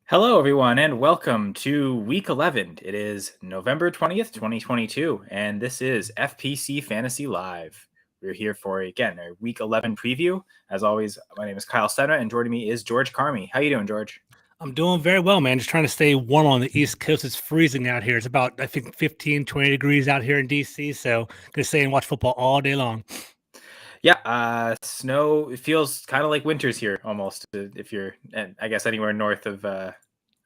Hello, everyone, and welcome to week 11. It is November 20th, 2022, and this is FPC Fantasy Live. We're here for, again, a week 11 preview. As always, my name is Kyle Senra, and joining me is George Carmi. How you doing, George? I'm doing very well, man. Just trying to stay warm on the East Coast. It's freezing out here. It's about, I think, 15, 20 degrees out here in DC. So gonna stay and watch football all day long. Yeah, snow, it feels kind of like winter's here almost, if you're, and I guess, anywhere north of a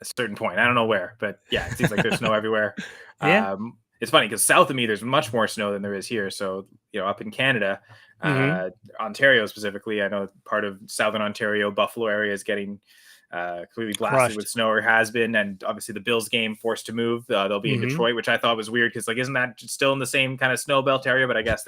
certain point. I don't know where, but yeah, it seems like there's snow everywhere. Yeah. It's funny because south of me, there's much more snow than there is here. So, up in Canada, Mm-hmm. Ontario specifically, I know part of southern Ontario, Buffalo area is getting completely blasted with Crushed. snow, or has been. And obviously the Bills game forced to move. They'll be in Mm-hmm. Detroit, which I thought was weird because, like, isn't that still in the same kind of snow belt area? But I guess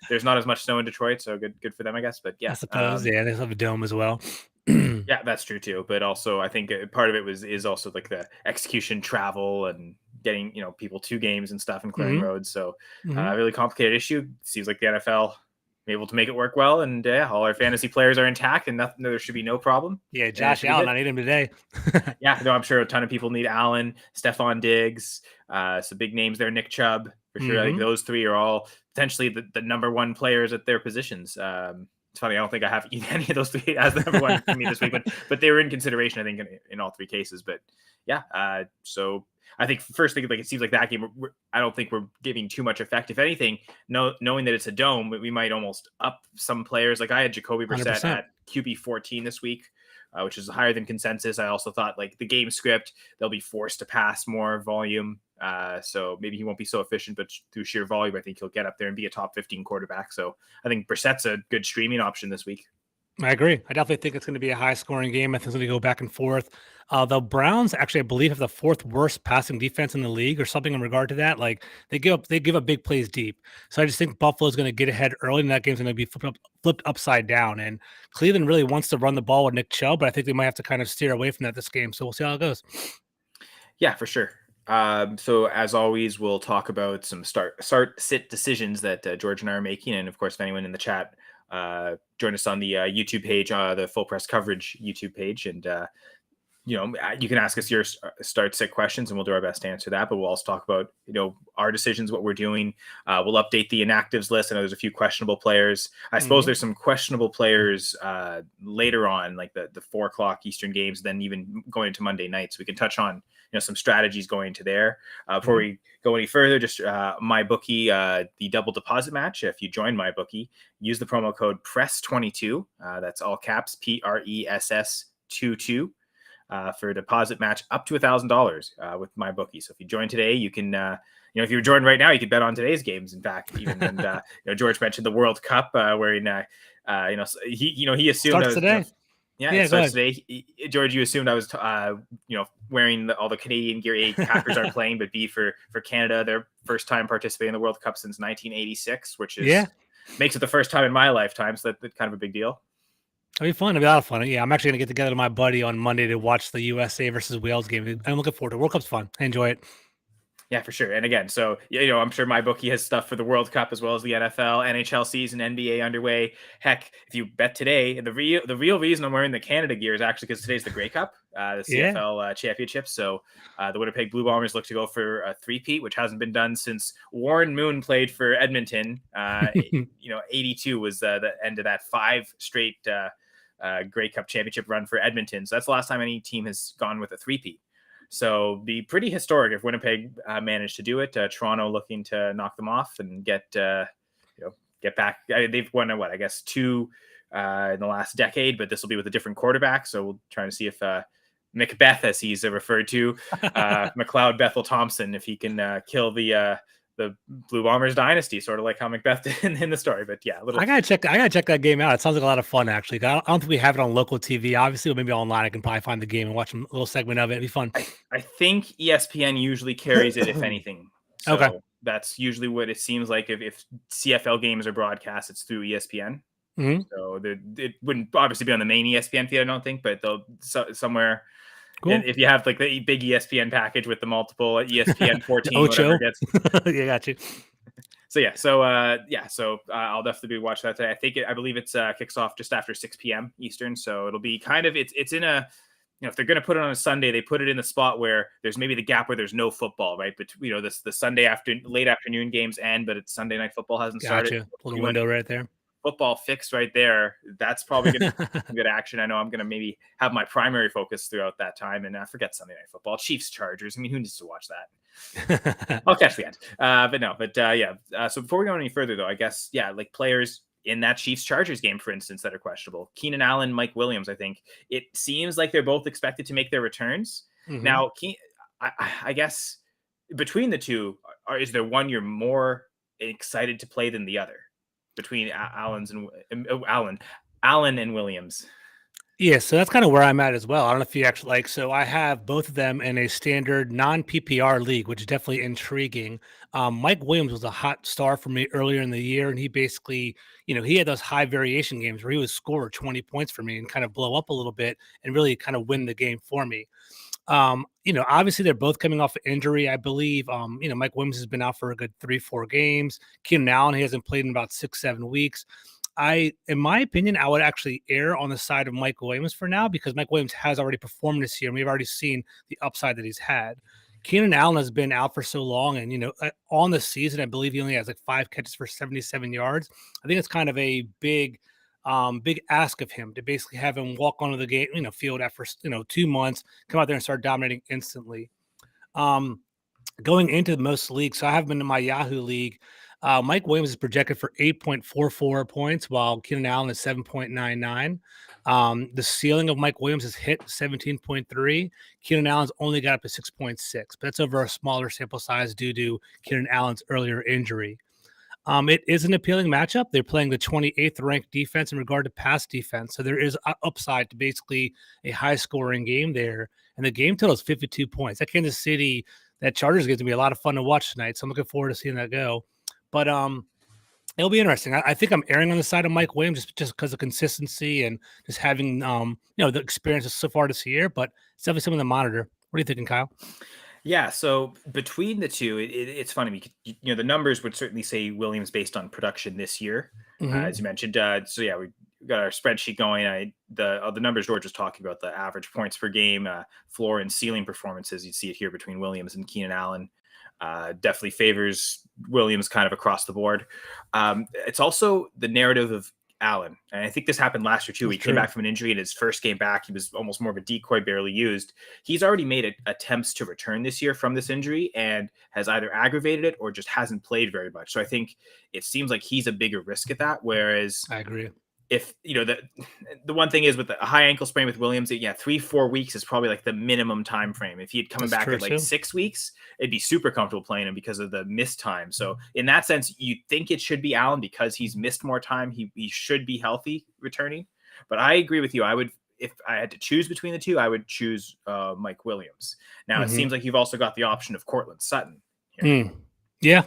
there's not as much snow in Detroit, so good for them, I guess. But I yeah, suppose. Yeah, they have a dome as well. yeah, that's true too. But also, I think part of it is also like the execution travel and getting people to games and stuff and clearing Mm-hmm. roads. So Mm-hmm. really complicated issue. Seems like the NFL able to make it work well, and all our fantasy players are intact, and nothing. There should be no problem. Yeah, And it Josh should be Allen. good. I need him today. Yeah, no, I'm sure a ton of people need Allen, Stephon Diggs, some big names there, Nick Chubb for sure. I think Mm-hmm. those three are all potentially the number one players at their positions. It's funny, I don't think I have any of those three as the number one for me this week, but they were in consideration, I think, in all three cases. But yeah, so I think first thing, like, it seems like that game, I don't think we're giving too much effect. If anything, knowing that it's a dome, we might almost up some players. Like, I had Jacoby Brissett 100%. at QB 14 this week, which is higher than consensus. I also thought, like, the game script, they'll be forced to pass more volume. So maybe he won't be so efficient, but through sheer volume, I think he'll get up there and be a top 15 quarterback. So I think Brissett's a good streaming option this week. I agree. I definitely think it's going to be a high scoring game. I think it's going to go back and forth. The Browns actually, I believe, have the fourth worst passing defense in the league, or something in regard to that. Like they give up big plays deep. So I just think Buffalo's going to get ahead early, and that game's going to be flipped upside down. And Cleveland really wants to run the ball with Nick Chubb, but I think they might have to kind of steer away from that this game. So we'll see how it goes. Yeah, for sure. So as always, we'll talk about some start sit decisions that George and I are making, and of course, if anyone in the chat, join us on the YouTube page, the Full Press Coverage YouTube page, and you can ask us your start sit questions, and we'll do our best to answer that. But we'll also talk about our decisions, what we're doing. We'll update the inactives list. I know there's a few questionable players. I suppose there's some questionable players later on, like the 4 o'clock Eastern games, then even going into Monday nights. We can touch on some strategies going into there. Before we go any further, just MyBookie, the double deposit match. If you join MyBookie, use the promo code PRESS22. That's all caps, PRESS22. For a deposit match up to $1,000 with MyBookie. So if you join today, you can, if you're joined right now, you could bet on today's games. In fact, even and George mentioned the World Cup, where he assumed I Starts was, today. yeah, it Yeah, go starts ahead. today. George, you assumed I was, wearing all the Canadian gear. A, Packers aren't playing, but B, for Canada, their first time participating in the World Cup since 1986, which Yeah. makes it the first time in my lifetime. So that's kind of a big deal. It'll be fun. It'll be a lot of fun. Yeah, I'm actually going to get together with my buddy on Monday to watch the USA versus Wales game. I'm looking forward to it. World Cup's fun. I enjoy it. Yeah, for sure. And again, so I'm sure MyBookie has stuff for the World Cup as well as the NFL, NHL season, NBA underway. Heck, if you bet today, the real reason I'm wearing the Canada gear is actually because today's the Grey Cup, the Yeah. CFL championship. So the Winnipeg Blue Bombers look to go for a three-peat, which hasn't been done since Warren Moon played for Edmonton. 82 was the end of that 5 straight Grey Cup championship run for Edmonton. So that's the last time any team has gone with a three-peat. So be pretty historic if Winnipeg managed to do it. Toronto looking to knock them off and get back. They've won I guess 2 in the last decade, but this will be with a different quarterback. So we'll try to see if Macbeth, as he's referred to, McLeod Bethel Thompson, if he can kill the Blue Bombers dynasty, sort of like how Macbeth did in the story. But yeah, I gotta check that game out. It sounds like a lot of fun, actually. I don't think we have it on local TV. Obviously, or maybe online. I can probably find the game and watch a little segment of it. It'd be fun. I think ESPN usually carries it, if anything. Okay. So that's usually what it seems like. If CFL games are broadcast, it's through ESPN. Mm-hmm. So it wouldn't obviously be on the main ESPN feed, I don't think, but they'll somewhere. Cool. And if you have like the big ESPN package with the multiple ESPN 14, Ocho. whatever it gets. Yeah, got you. So I'll definitely watch that today. I believe it's kicks off just after 6 p.m. Eastern. So it'll be kind of it's in a if they're going to put it on a Sunday, they put it in the spot where there's maybe the gap where there's no football, right? But the Sunday late afternoon games end, but it's Sunday night football hasn't started. Gotcha. Little window right there. Football fixed right there. That's probably going to be some good action. I know I'm going to maybe have my primary focus throughout that time, and forget Sunday night football. Chiefs Chargers. I mean, who needs to watch that? I'll catch the end. So before we go any further, though, I guess like players in that Chiefs Chargers game, for instance, that are questionable. Keenan Allen, Mike Williams. I think it seems like they're both expected to make their returns. Mm-hmm. Now, I guess between the two, is there one you're more excited to play than the other? Between Allen and Williams. Yeah, so that's kind of where I'm at as well. I don't know if you actually so I have both of them in a standard non-PPR league, which is definitely intriguing. Mike Williams was a hot star for me earlier in the year, and he basically, he had those high variation games where he would score 20 points for me and kind of blow up a little bit and really kind of win the game for me. Obviously they're both coming off of injury. I believe, Mike Williams has been out for a good 3-4 games. Keenan Allen, he hasn't played in about 6-7 weeks. In my opinion, I would actually err on the side of Mike Williams for now because Mike Williams has already performed this year, and we've already seen the upside that he's had. Keenan Allen has been out for so long, and on the season, I believe he only has like 5 catches for 77 yards. I think it's kind of a big ask of him to basically have him walk onto the game, field after 2 months, come out there and start dominating instantly. Going into most leagues, so I have been in my Yahoo league. Mike Williams is projected for 8.44 points, while Keenan Allen is 7.99. The ceiling of Mike Williams has hit 17.3. Keenan Allen's only got up to 6.6, but that's over a smaller sample size due to Keenan Allen's earlier injury. It is an appealing matchup. They're playing the 28th ranked defense in regard to pass defense. So there is upside to basically a high scoring game there. And the game total is 52 points. That Kansas City, that Chargers game is going to be a lot of fun to watch tonight. So I'm looking forward to seeing that go. But it'll be interesting. I think I'm erring on the side of Mike Williams just because of consistency and just having, the experiences so far this year. But it's definitely something to monitor. What are you thinking, Kyle? Yeah, so between the two, it's funny because the numbers would certainly say Williams based on production this year, as you mentioned. So yeah, we got our spreadsheet going. The numbers George was talking about, the average points per game, floor and ceiling performances. You see it here between Williams and Keenan Allen. Definitely favors Williams kind of across the board. It's also the narrative of Allen, and I think this happened last year too. He came back from an injury, and his first game back, he was almost more of a decoy, barely used. He's already made attempts to return this year from this injury, and has either aggravated it or just hasn't played very much. So I think it seems like he's a bigger risk at that. Whereas I agree. If the one thing is with a high ankle sprain with Williams, 3-4 weeks is probably like the minimum time frame. If he had come back at like 6 weeks, it'd be super comfortable playing him because of the missed time. So in that sense, you think it should be Allen because he's missed more time. He should be healthy returning. But I agree with you. If I had to choose between the two, I would choose Mike Williams. Now it seems like you've also got the option of Courtland Sutton here. Yeah.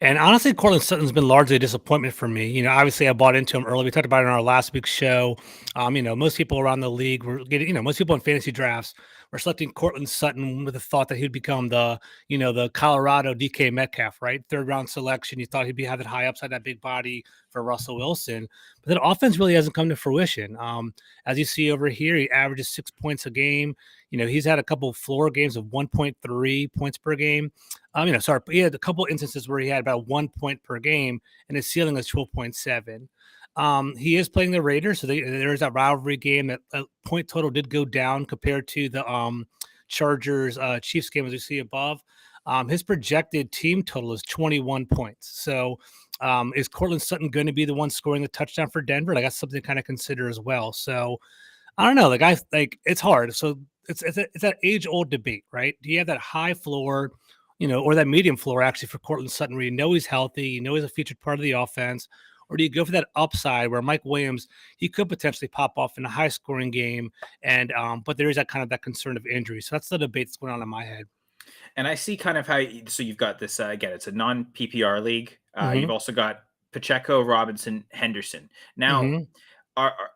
And honestly, Courtland Sutton's been largely a disappointment for me. Obviously I bought into him early. We talked about it in our last week's show. Most people around the league were getting, most people in fantasy drafts were selecting Courtland Sutton with the thought that he'd become the Colorado DK Metcalf, right? 3rd round selection. You thought he'd have that high upside, that big body for Russell Wilson. But that offense really hasn't come to fruition. As you see over here, he averages 6 points a game. He's had a couple of floor games of 1.3 points per game. He had a couple instances where he had about 1 point per game, and his ceiling is 12.7. He is playing the Raiders, so there is that rivalry game. That point total did go down compared to the Chargers Chiefs game, as you see above. His projected team total is 21 points. So is Courtland Sutton going to be the one scoring the touchdown for Denver? That's something to kind of consider as well. So I don't know. It's hard. So it's that age-old debate, right? Do you have that high floor, or that medium floor actually for Courtland Sutton where he's healthy, he's a featured part of the offense? Or do you go for that upside where Mike Williams, he could potentially pop off in a high-scoring game, and but there is that kind of that concern of injury. So that's the debate that's going on in my head. And I see kind of how so you've got this again. It's a non-PPR league. You've also got Pacheco, Robinson, Henderson. Now,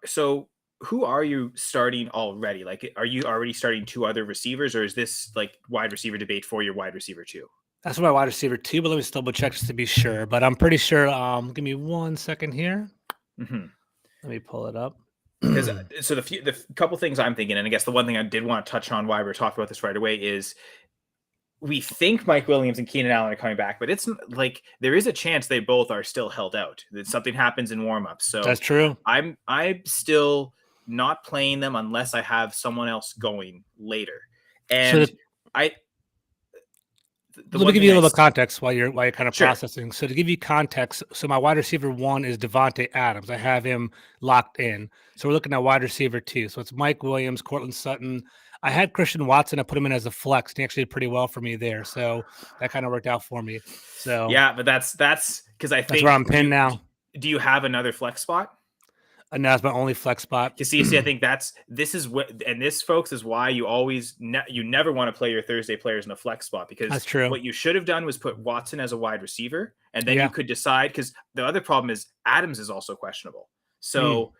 so who are you starting already? Are you already starting 2 other receivers, or is this like wide receiver debate for your wide receiver 2? That's my wide receiver 2, but let me just double check just to be sure. But I'm pretty sure. Give me 1 second here. Let me pull it up. Because so the couple things I'm thinking, and I guess the one thing I did want to touch on why we're talking about this right away is we think Mike Williams and Keenan Allen are coming back, but it's like there is a chance they both are still held out. That something happens in warmups. So That's true. I'm still not playing them unless I have someone else going later. And let me give you a little context while you're kind of processing. So to give you context, so my wide receiver 1 is Devontae Adams. I have him locked in. So we're looking at wide receiver 2. So it's Mike Williams, Courtland Sutton. I had Christian Watson. I put him in as a flex, and he actually did pretty well for me there. So that kind of worked out for me. So yeah, but that's because I think that's where I'm pinned now. Do you have another flex spot? And that's my only flex spot. You see, I think this, folks, is why you always you never want to play your Thursday players in a flex spot, because that's true. What you should have done was put Watson as a wide receiver, and then you could decide, because the other problem is Adams is also questionable. So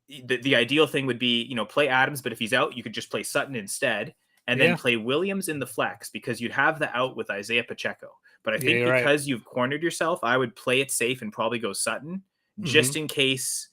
the ideal thing would be, play Adams, but if he's out, you could just play Sutton instead, and then play Williams in the flex, because you'd have the out with Isaiah Pacheco. But I think because you've cornered yourself, I would play it safe and probably go Sutton, just in case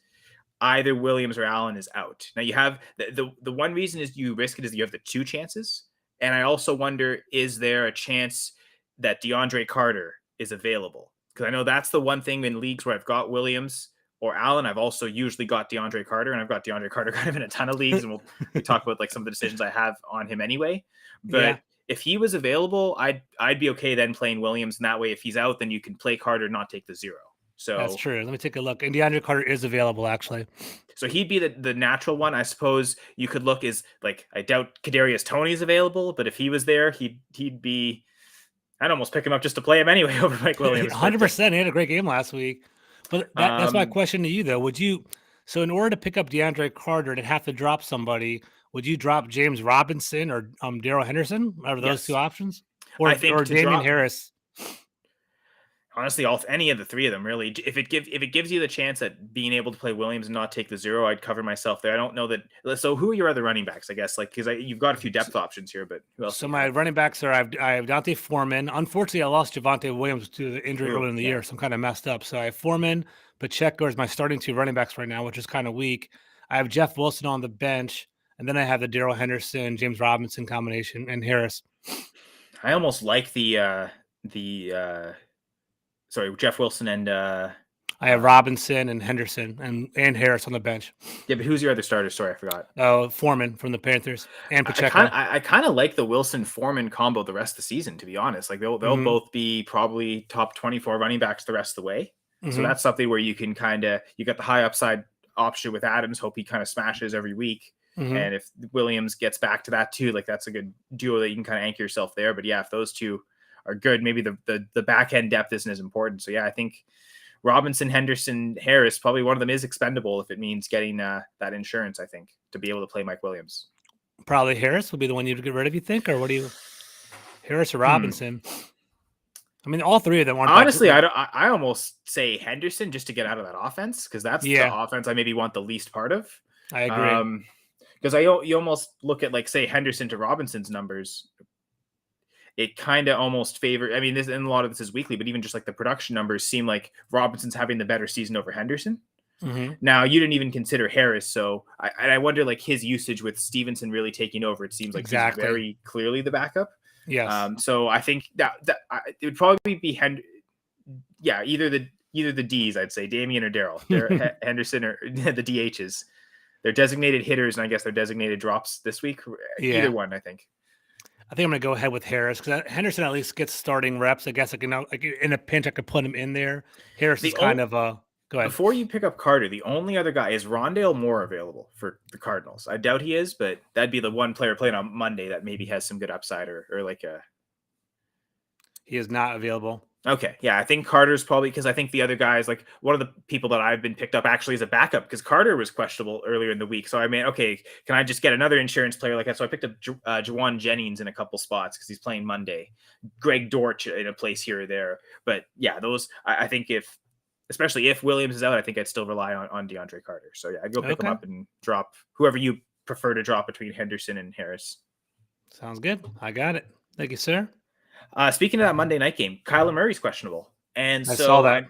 either Williams or Allen is out. Now you have the one reason is you risk it is you have the 2 chances. And I also wonder, is there a chance that DeAndre Carter is available? Because I know that's the one thing in leagues where I've got Williams or Allen. I've also usually got DeAndre Carter, and I've got DeAndre Carter kind of in a ton of leagues. And we talk about like some of the decisions I have on him anyway. But if he was available, I'd be okay then playing Williams. And that way, if he's out, then you can play Carter, not take the 0. So that's true. Let me take a look. And DeAndre Carter is available, actually. So he'd be the natural one. I suppose you could look is like, I doubt Kadarius Toney's available, but if he was there, he'd be. I'd almost pick him up just to play him anyway over Mike Williams. 100%. He had a great game last week. But that's my question to you, though. Would you? So in order to pick up DeAndre Carter and have to drop somebody, would you drop James Robinson or Darrell Henderson? Are those 2 options? Or Damian Harris? Honestly, any of the 3 of them, really. If it gives you the chance at being able to play Williams and not take the 0, I'd cover myself there. I don't know that. So who are your other running backs? I guess because you've got a few depth options here, but who else? So my running backs are I have Dante Foreman. Unfortunately, I lost Javonte Williams to the injury earlier in the year, so I'm kind of messed up. So I have Foreman, Pacheco is my starting 2 running backs right now, which is kind of weak. I have Jeff Wilson on the bench, and then I have the Darrell Henderson, James Robinson combination, and Harris. I almost like Jeff Wilson and I have Robinson and Henderson and Harris on the bench. Yeah, but who's your other starter? Sorry, I forgot. Oh, Foreman from the Panthers and Pacheco. I kind of like the Wilson-Foreman combo the rest of the season, to be honest. Like they'll both be probably top 24 running backs the rest of the way. So that's something where you can you got the high upside option with Adams. Hope he kind of smashes every week. And if Williams gets back to that too, like that's a good duo that you can kind of anchor yourself there. But yeah, if those 2 are good, maybe the back end depth isn't as important. So yeah, I think Robinson, Henderson, Harris, probably one of them is expendable if it means getting that insurance, I think, to be able to play Mike Williams. Probably Harris would be the one you'd get rid of, you think? Or what do you – Harris or Robinson? I mean, all 3 of them aren't. Honestly, I almost say Henderson just to get out of that offense, because that's the offense I maybe want the least part of. I agree. Because you almost look at, like, say, Henderson to Robinson's numbers – it kind of almost favors. I mean, and a lot of this is weekly, but even just like the production numbers seem like Robinson's having the better season over Henderson. Now, you didn't even consider Harris, so I wonder, like, his usage with Stevenson really taking over. It seems like he's very clearly the backup. Yes. So I think that it would probably be either the D's, I'd say Damian or Darrell, Henderson or the DHs. They're designated hitters, and I guess they're designated drops this week. Either one, I think. I think I'm going to go ahead with Harris, because Henderson at least gets starting reps. I guess I can, like, in a pinch, I could put him in there. Harris is kind of go ahead. Before you pick up Carter, the only other guy is Rondale Moore available for the Cardinals. I doubt he is, but that'd be the one player playing on Monday that maybe has some good upside or like a. He is not available. Okay. Yeah. I think Carter's probably, because I think the other guys, like one of the people that I've been picked up actually is a backup, because Carter was questionable earlier in the week. So I mean, okay, can I just get another insurance player like that? So I picked up Juwan Jennings in a couple spots because he's playing Monday. Greg Dortch in a place here or there. But yeah, those, I think especially if Williams is out, I think I'd still rely on DeAndre Carter. So yeah, I'd go pick him up and drop whoever you prefer to drop between Henderson and Harris. Sounds good. I got it. Thank you, sir. Speaking of that Monday night game, Kyler Murray's questionable. And I saw that.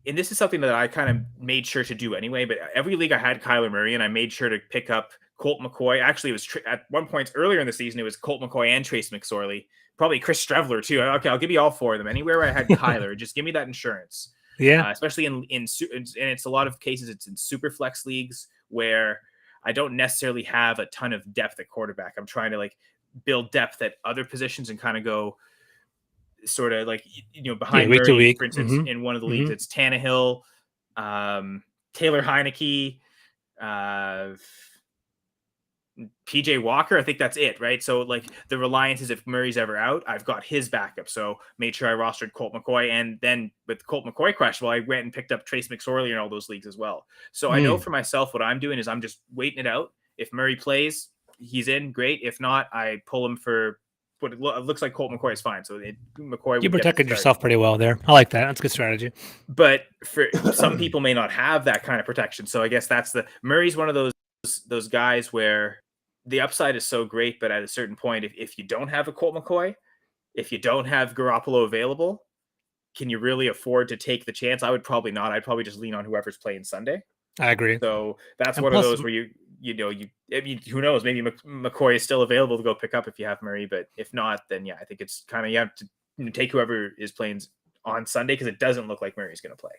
and this is something that I kind of made sure to do anyway, but every league I had Kyler Murray, and I made sure to pick up Colt McCoy. Actually, it was at one point earlier in the season, it was Colt McCoy and Trace McSorley, probably Chris Strevler too. Okay, I'll give you all four of them. Anywhere I had Kyler, just give me that insurance. Yeah. Especially in and it's a lot of cases, it's in super flex leagues where I don't necessarily have a ton of depth at quarterback. I'm trying to like build depth at other positions and kind of go sort of like, behind Week to Murray, week. for instance, in one of the leagues, it's Tannehill, Taylor Heineke, PJ Walker. I think that's it, right? So like the reliance is if Murray's ever out, I've got his backup. So made sure I rostered Colt McCoy, and then with Colt McCoy questionable, I went and picked up Trace McSorley in all those leagues as well. So I know for myself what I'm doing is I'm just waiting it out. If Murray plays, he's in, great. If not, I pull him for what it looks like. Colt McCoy is fine. So McCoy, you protected yourself pretty well there. I like that. That's a good strategy. But for some people may not have that kind of protection. So I guess that's Murray's one of those guys where the upside is so great, but at a certain point, if you don't have a Colt McCoy, if you don't have Garoppolo available, can you really afford to take the chance? I would probably not. I'd probably just lean on whoever's playing Sunday. I agree. So that's one of those where I mean, who knows? Maybe McCoy is still available to go pick up if you have Murray, but if not, then yeah, I think it's kind of, you have to take whoever is playing on Sunday because it doesn't look like Murray's going to play.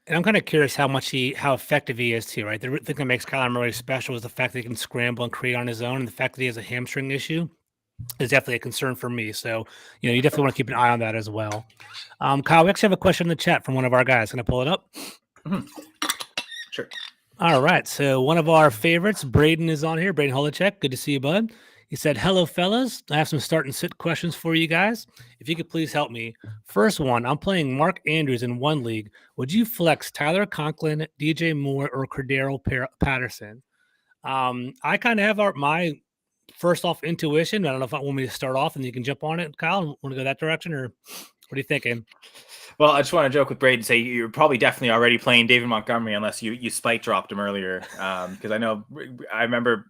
And I'm kind of curious how effective he is too, right? The thing that makes Kyler Murray special is the fact that he can scramble and create on his own, and the fact that he has a hamstring issue is definitely a concern for me. So, you definitely want to keep an eye on that as well. Kyle, we actually have a question in the chat from one of our guys. Can I pull it up? Mm-hmm. Sure. All right. So one of our favorites, Braden, is on here. Braden Holochek. Good to see you, bud. He said, "Hello, fellas. I have some start and sit questions for you guys. If you could please help me. First one, I'm playing Mark Andrews in one league. Would you flex Tyler Conklin, DJ Moore, or Cordero Patterson?" I kind of have my first off intuition. I don't know if I want me to start off and you can jump on it, Kyle. Want to go that direction, or what are you thinking? Well, I just want to joke with Braden and say you're probably definitely already playing David Montgomery unless you spike dropped him earlier. Because I remember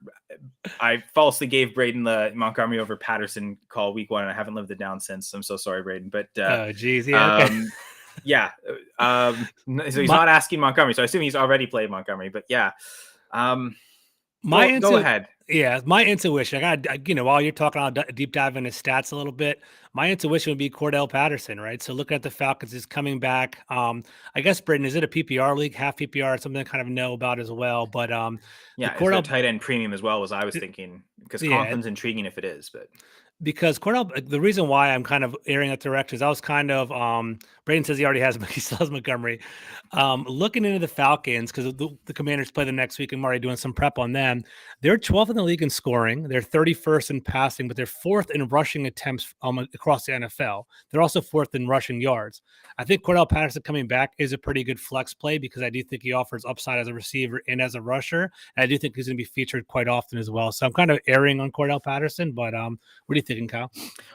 I falsely gave Braden the Montgomery over Patterson call week one, and I haven't lived it down since. I'm so sorry, Braden. But oh, geez, yeah, okay. Yeah. So he's not asking Montgomery, so I assume he's already played Montgomery. But yeah, go ahead. Yeah, my intuition. While you're talking, I'll deep dive into stats a little bit. My intuition would be Cordell Patterson, right? So looking at the Falcons is coming back. I guess, Britton, is it a PPR league, half PPR? Something I kind of know about as well. But yeah, Cordell tight end premium as well, as I was thinking, because Conklin's intriguing if it is, but. Because Cordell, the reason why I'm kind of airing that direction is I was kind of Braden says he still has Montgomery. Looking into the Falcons, because the Commanders play them next week and I'm already doing some prep on them. They're 12th in the league in scoring. They're 31st in passing, but they're 4th in rushing attempts across the NFL. They're also 4th in rushing yards. I think Cordell Patterson coming back is a pretty good flex play because I do think he offers upside as a receiver and as a rusher. And I do think he's going to be featured quite often as well. So I'm kind of airing on Cordell Patterson, but what do you thinking, Kyle?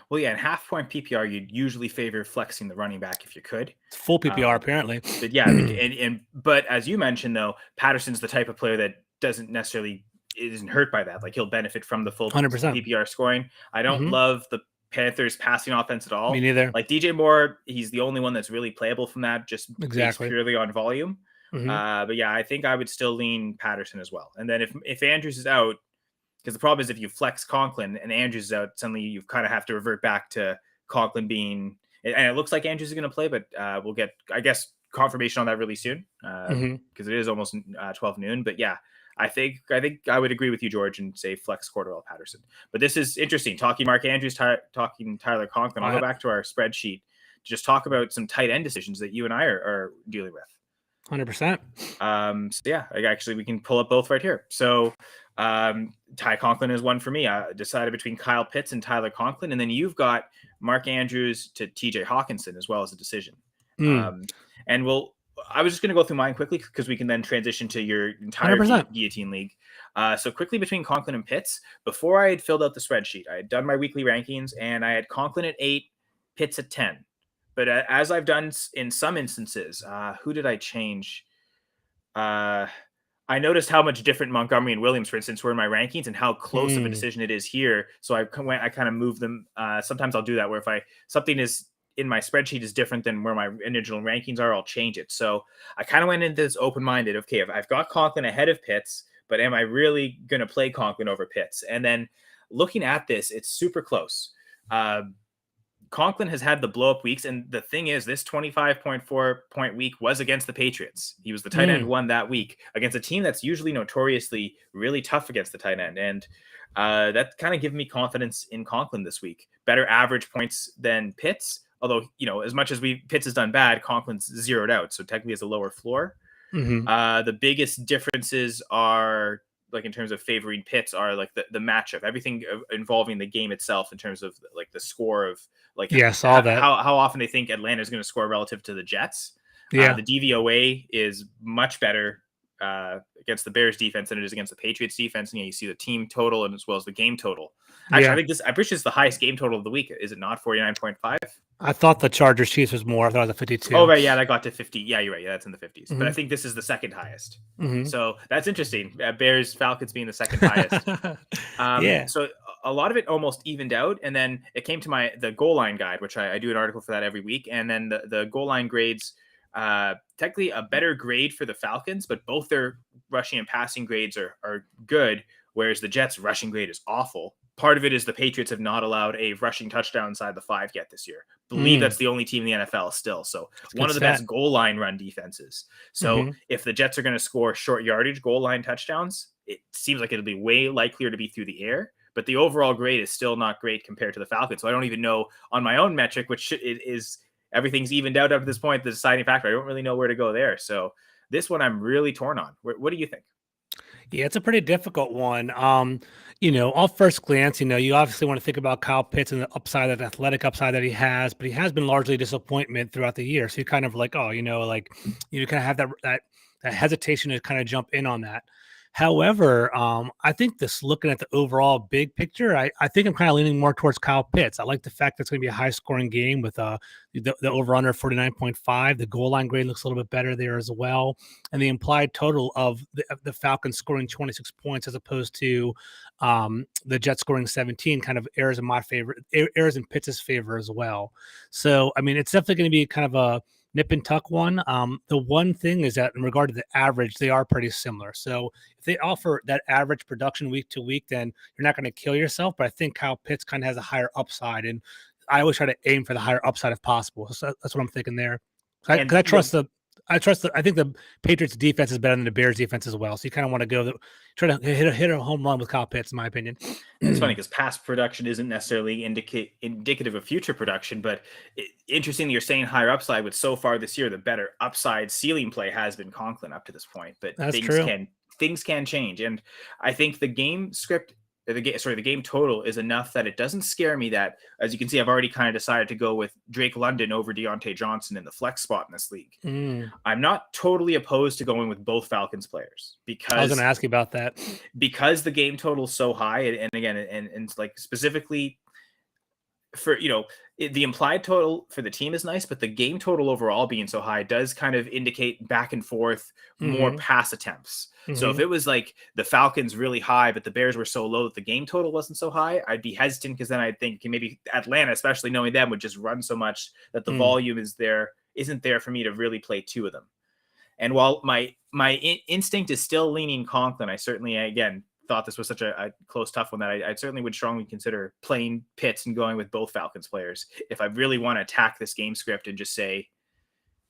Well, yeah, in half point PPR, you'd usually favor flexing the running back if you could. It's full PPR, apparently. But yeah, but as you mentioned, though, Patterson's the type of player that isn't hurt by that. Like he'll benefit from the full 100% PPR scoring. I don't love the Panthers passing offense at all. Me neither. Like DJ Moore, he's the only one that's really playable from that, just based purely on volume. But yeah, I think I would still lean Patterson as well. And then if Andrews is out, because the problem is if you flex Conklin and Andrews is out, suddenly you kind of have to revert back to Conklin being, and it looks like Andrews is going to play, but we'll get, I guess, confirmation on that really soon because it is almost 12 noon. But yeah, I think I would agree with you, George, and say flex Cordell Patterson. But this is interesting. Talking Mark Andrews, talking Tyler Conklin. I'll go back to our spreadsheet to just talk about some tight end decisions that you and I are dealing with. 100%. So yeah, we can pull up both right here. So Ty Conklin is one for me. I decided between Kyle Pitts and Tyler Conklin, and then you've got Mark Andrews to TJ Hawkinson as well as a decision. And I was just going to go through mine quickly because we can then transition to your entire guillotine league. So quickly between Conklin and Pitts, before I had filled out the spreadsheet, I had done my weekly rankings and I had Conklin at 8, Pitts at 10. But as I've done in some instances, who did I change? I noticed how much different Montgomery and Williams, for instance, were in my rankings and how close of a decision it is here. So I kind of moved them. Sometimes I'll do that where if something is in my spreadsheet is different than where my original rankings are, I'll change it. So I kind of went into this open-minded. Okay, if I've got Conklin ahead of Pitts, but am I really going to play Conklin over Pitts? And then looking at this, it's super close. Conklin has had the blow-up weeks, and the thing is, this 25.4 point week was against the Patriots. He was the tight end one that week against a team that's usually notoriously really tough against the tight end, and that kind of given me confidence in Conklin this week. Better average points than Pitts, although as much as Pitts has done bad, Conklin's zeroed out, so technically has a lower floor. The biggest differences are, like in terms of favoring Pitts, are like the matchup, everything involving the game itself in terms of like the score of like how often they think Atlanta is going to score relative to the Jets. The DVOA is much better against the Bears defense than it is against the Patriots defense. And you see the team total and as well as the game total. Actually, I think I'm pretty sure it's the highest game total of the week. Is it not 49.5? I thought the Chargers Chiefs was more. I thought it was a 52. Oh, right. Yeah, that got to 50. Yeah, you're right. Yeah, that's in the 50s. But I think this is the second highest. So that's interesting. Bears, Falcons being the second highest. So a lot of it almost evened out. And then it came to the goal line guide, which I do an article for that every week. And then the goal line grades, technically a better grade for the Falcons, but both their rushing and passing grades are good, whereas the Jets' rushing grade is awful. Part of it is the Patriots have not allowed a rushing touchdown inside the 5 yet this year. Believe that's the only team in the NFL still. So that's one of the best goal line run defenses. So if the Jets are going to score short yardage goal line touchdowns, it seems like it'll be way likelier to be through the air. But the overall grade is still not great compared to the Falcons. So I don't even know on my own metric, which is everything's evened out up to this point, the deciding factor. I don't really know where to go there. So this one I'm really torn on. What do you think? Yeah, it's a pretty difficult one. Off first glance, you obviously want to think about Kyle Pitts and the upside, that athletic upside that he has, but he has been largely a disappointment throughout the year. So you kind of like, you kind of have that hesitation to kind of jump in on that. However, I think looking at the overall big picture, I think I'm kind of leaning more towards Kyle Pitts. I like the fact that it's going to be a high scoring game with the over-under 49.5. The goal line grade looks a little bit better there as well. And the implied total of the Falcons scoring 26 points as opposed to the Jets scoring 17 kind of errs in Pitts' favor as well. So, I mean, it's definitely going to be kind of a nip and tuck one. The one thing is that in regard to the average, they are pretty similar. So if they offer that average production week to week, then you're not going to kill yourself. But I think Kyle Pitts kind of has a higher upside, and I always try to aim for the higher upside if possible. So that's what I'm thinking there. I think the Patriots defense is better than the Bears defense as well. So you kind of want to try to hit a home run with Kyle Pitts, in my opinion. It's funny because past production isn't necessarily indicative of future production, but interesting that you're saying higher upside, with so far this year, the better upside ceiling play has been Conklin up to this point, but things can change. And I think the game script, the game total is enough that it doesn't scare me that, as you can see, I've already kind of decided to go with Drake London over Deontay Johnson in the flex spot in this league. I'm not totally opposed to going with both Falcons players, because I was going to ask you about that, because the game total is so high. And again, and like specifically for, the implied total for the team is nice, but the game total overall being so high does kind of indicate back and forth more pass attempts. So if it was like the Falcons really high, but the Bears were so low that the game total wasn't so high, I'd be hesitant, because then I'd think maybe Atlanta, especially knowing them, would just run so much that the volume isn't there for me to really play two of them. And while my instinct is still leaning Conklin, I certainly, again, thought this was such a close, tough one that I certainly would strongly consider playing Pitts and going with both Falcons players if I really want to attack this game script and just say,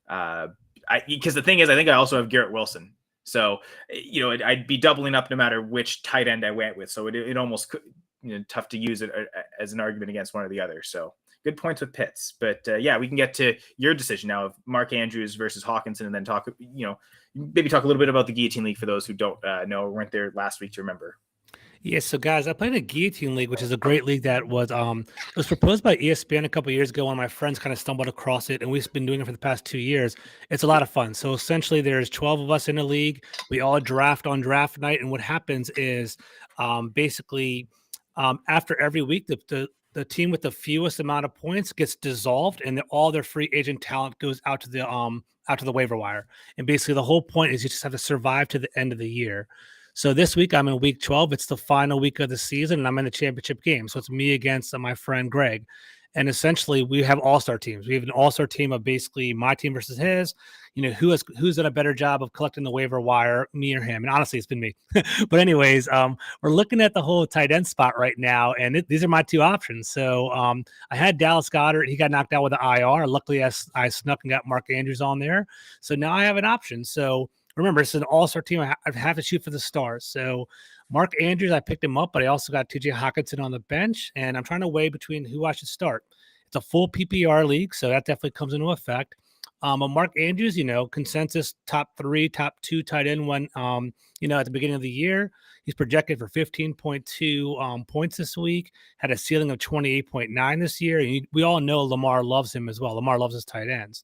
because the thing is, I think I also have Garrett Wilson. So, I'd be doubling up no matter which tight end I went with. So it almost, tough to use it as an argument against one or the other. So good points with Pitts. But we can get to your decision now of Mark Andrews versus Hawkinson, and then talk, maybe talk a little bit about the Guillotine League for those who don't know or weren't there last week to remember. Yes, so guys, I played a Guillotine League, which is a great league that was proposed by ESPN a couple of years ago. One of my friends kind of stumbled across it, and we've been doing it for the past 2 years. It's a lot of fun. So essentially, there's 12 of us in a league. We all draft on draft night, and what happens is basically after every week, the team with the fewest amount of points gets dissolved, and all their free agent talent goes out to the waiver wire. And basically, the whole point is you just have to survive to the end of the year. So this week I'm in week 12. It's the final week of the season, and I'm in the championship game. So it's me against my friend Greg. And essentially, we have all-star teams. We have an all-star team of basically my team versus his. Who's done a better job of collecting the waiver wire, me or him? And honestly, it's been me. But anyways, we're looking at the whole tight end spot right now, and these are my two options. So I had Dallas Goedert. He got knocked out with the IR. Luckily, I snuck and got Mark Andrews on there. So now I have an option. So remember, it's an all-star team. I have to shoot for the stars. So Mark Andrews, I picked him up, but I also got TJ Hockenson on the bench, and I'm trying to weigh between who I should start. It's a full PPR league, so that definitely comes into effect. But Mark Andrews, consensus top 3, top 2 tight end when, at the beginning of the year. He's projected for 15.2 points this week, had a ceiling of 28.9 this year. And we all know Lamar loves him as well. Lamar loves his tight ends.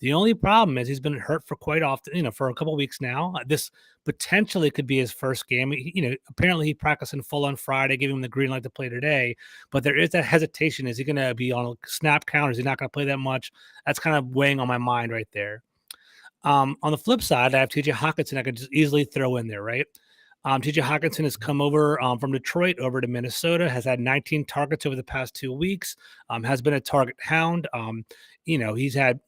The only problem is he's been hurt for quite often, for a couple of weeks now. This potentially could be his first game. Apparently he practiced in full on Friday, giving him the green light to play today. But there is that hesitation. Is he going to be on a snap count? Is he not going to play that much? That's kind of weighing on my mind right there. On the flip side, I have TJ Hockenson I could just easily throw in there, right? TJ Hockenson has come over from Detroit over to Minnesota, has had 19 targets over the past 2 weeks, has been a target hound. He's had,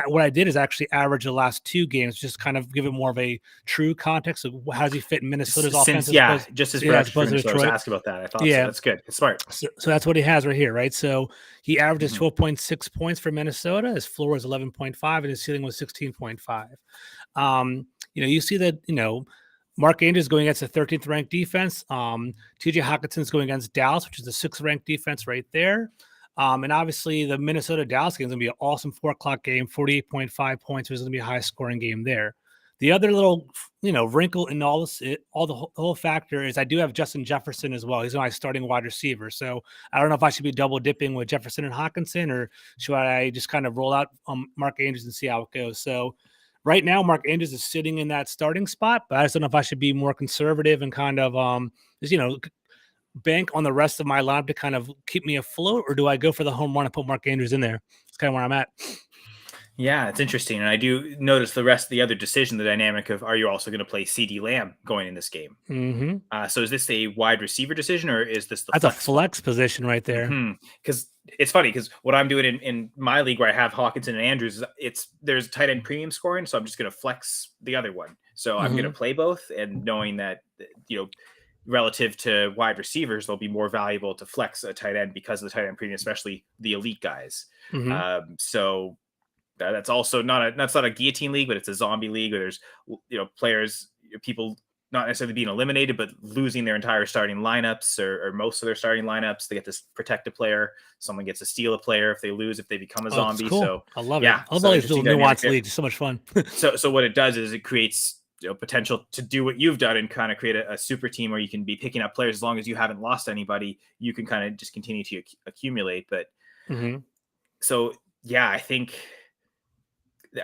what I did is actually average the last 2 games, just kind of give it more of a true context of how does he fit in Minnesota's offense. Just as opposed to Detroit. I was asking about that. I thought so. That's good. It's smart. So that's what he has right here, right? So he averages 12.6 points for Minnesota. His floor is 11.5 and his ceiling was 16.5. You see that, Mark Andrews going against the 13th ranked defense. TJ Hockenson is going against Dallas, which is the 6th ranked defense right there. And obviously the Minnesota Dallas game is going to be an awesome 4:00 game, 48.5 points. There's going to be a high scoring game there. The other little, wrinkle in all this, the whole factor is I do have Justin Jefferson as well. He's my starting wide receiver. So I don't know if I should be double dipping with Jefferson and Hockenson, or should I just kind of roll out Mark Andrews and see how it goes. So right now, Mark Andrews is sitting in that starting spot, but I just don't know if I should be more conservative and kind of, bank on the rest of my lineup to kind of keep me afloat, or do I go for the home run and put Mark Andrews in there? It's kind of where I'm at. Yeah, it's interesting. And I do notice the rest of the other decision, the dynamic of, are you also going to play CD Lamb going in this game? Mm-hmm. So is this a wide receiver decision, or is this that's a flex position right there? Because it's funny, because what I'm doing in my league where I have Hockenson and Andrews, there's tight end premium scoring. So I'm just going to flex the other one. So I'm going to play both, and knowing that, relative to wide receivers, they'll be more valuable to flex a tight end because of the tight end premium, especially the elite guys. So that's also that's not a guillotine league, but it's a zombie league where there's, players, people not necessarily being eliminated, but losing their entire starting lineups or most of their starting lineups. They get to protect a player. Someone gets to steal a player if they lose, if they become a zombie. Cool. So I love it. I love all these little nuanced leagues. It's so much fun. So what it does is it creates potential to do what you've done and kind of create a super team where you can be picking up players as long as you haven't lost anybody. You can kind of just continue to accumulate. But so yeah,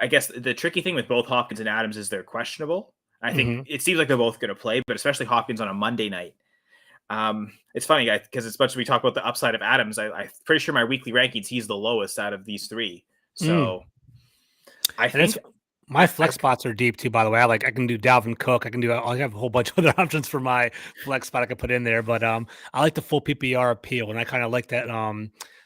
I guess the tricky thing with both Hopkins and Adams is they're questionable. I think it seems like they're both going to play, but especially Hopkins on a Monday night. It's funny, guys, because as much as we talk about the upside of Adams, I'm pretty sure my weekly rankings, he's the lowest out of these 3. So I think my flex spots are deep too, by the way. I can do Dalvin Cook. I have a whole bunch of other options for my flex spot I could put in there, but I like the full PPR appeal, and I kind of like that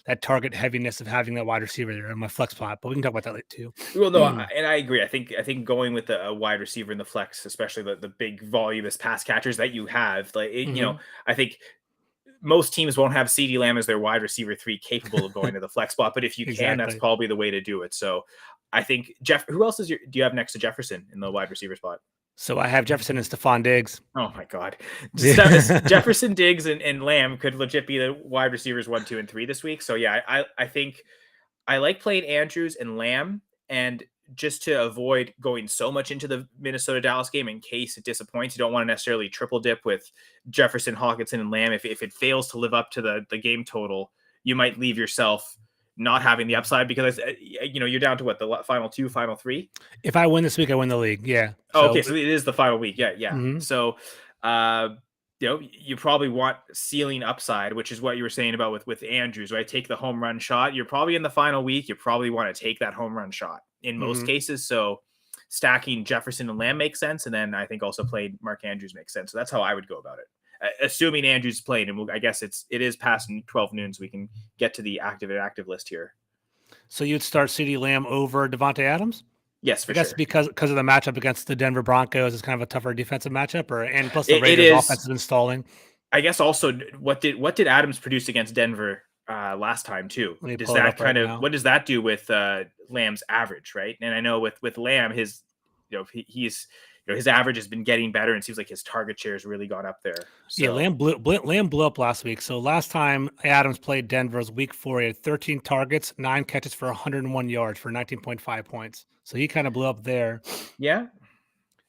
that target heaviness of having that wide receiver there in my flex spot. But we can talk about that later too. Well, no, and I agree. I think going with a wide receiver in the flex, especially the big voluminous pass catchers that you have, I think most teams won't have CD Lamb as their wide receiver 3 capable of going to the flex spot, but if you can, that's probably the way to do it. So I think who else do you have next to Jefferson in the wide receiver spot? So I have Jefferson and Stephon Diggs. Oh my God. Jefferson, Diggs, and Lamb could legit be the wide receivers 1, 2, and 3 this week. So yeah, I think I like playing Andrews and Lamb, and just to avoid going so much into the Minnesota Dallas game in case it disappoints, you don't want to necessarily triple dip with Jefferson, Hockenson, and Lamb. If it fails to live up to the game total, you might leave yourself not having the upside because you're down to what, the final 2, final 3. If I win this week, I win the league. Yeah. Okay, so it is the final week. Yeah. So, you probably want ceiling upside, which is what you were saying about with Andrews, right? Take the home run shot. You're probably in the final week. You probably want to take that home run shot in most cases. So stacking Jefferson and Lamb makes sense, and then I think also playing Mark Andrews makes sense. So that's how I would go about it. Assuming Andrews played, and I guess it is past 12 noon, so we can get to the active and inactive list here. So you'd start CeeDee Lamb over Devontae Adams? Yes, for I guess sure. because of the matchup against the Denver Broncos is kind of a tougher defensive matchup, and plus the Raiders' offense has been stalling. I guess also what did Adams produce against Denver last time too? Does that kind of what does that do with Lamb's average, right? And I know with Lamb, his his average has been getting better, and it seems like his target share has really gone up there. So. Yeah, Lamb blew up last week. So last time Adams played Denver was week 4. He had 13 targets, 9 catches for 101 yards for 19.5 points. So he kind of blew up there. Yeah.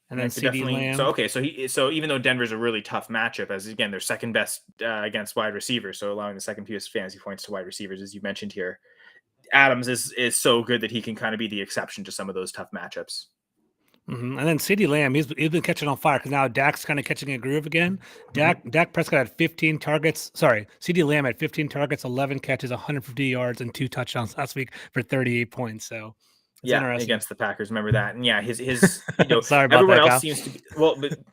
And then CeeDee Lamb. So even though Denver's a really tough matchup, as again they're second best against wide receivers, so allowing the second fewest fantasy points to wide receivers, as you mentioned here, Adams is so good that he can kind of be the exception to some of those tough matchups. And then CeeDee Lamb, he's been catching on fire because now Dak's kind of catching a groove again. Dak Prescott had 15 targets. Sorry, CeeDee Lamb had 15 targets, 11 catches, 150 yards, and 2 touchdowns last week for 38 points. So against the Packers, remember that? And yeah, his sorry about everyone that, else Kyle. seems to be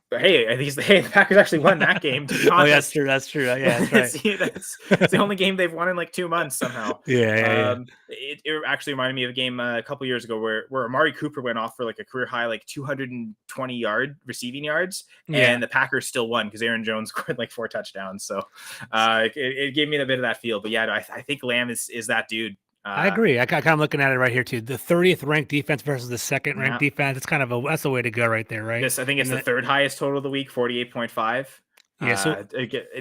but hey, the Packers actually won that game. To be honest. Oh, that's true. Yeah, that's right. That's the only game they've won in like 2 months somehow. Yeah. It actually reminded me of a game a couple years ago where Amari Cooper went off for like a career high, like 220 receiving yards, and the Packers still won because Aaron Jones scored like 4 touchdowns. So it gave me a bit of that feel. But yeah, I think Lamb is that dude. I agree. I kind of looking at it right here too. The 30th ranked defense versus the 2nd ranked defense. It's kind of that's the way to go right there, right? I think it's the 3rd highest total of the week, 48.5. Yeah. So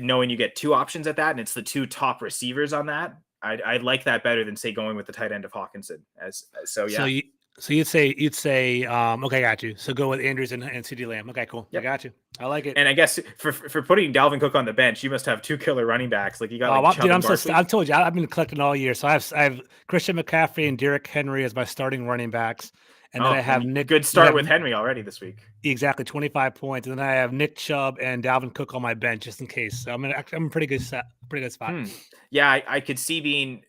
knowing you get 2 options at that, and it's the 2 top receivers on that, I'd like that better than say going with the tight end of Hawkinson. So you'd say okay, got you. So go with Andrews and CeeDee Lamb. Okay, cool. Yep. I got you. I like it. And I guess for putting Dalvin Cook on the bench, you must have 2 killer running backs. Like you got. I've told you I've been collecting all year. So I have Christian McCaffrey and Derrick Henry as my starting running backs, and then I have Nick. Good start with Henry already this week. Exactly, 25 points, and then I have Nick Chubb and Dalvin Cook on my bench just in case. So I'm a pretty good spot. Yeah, I could see being.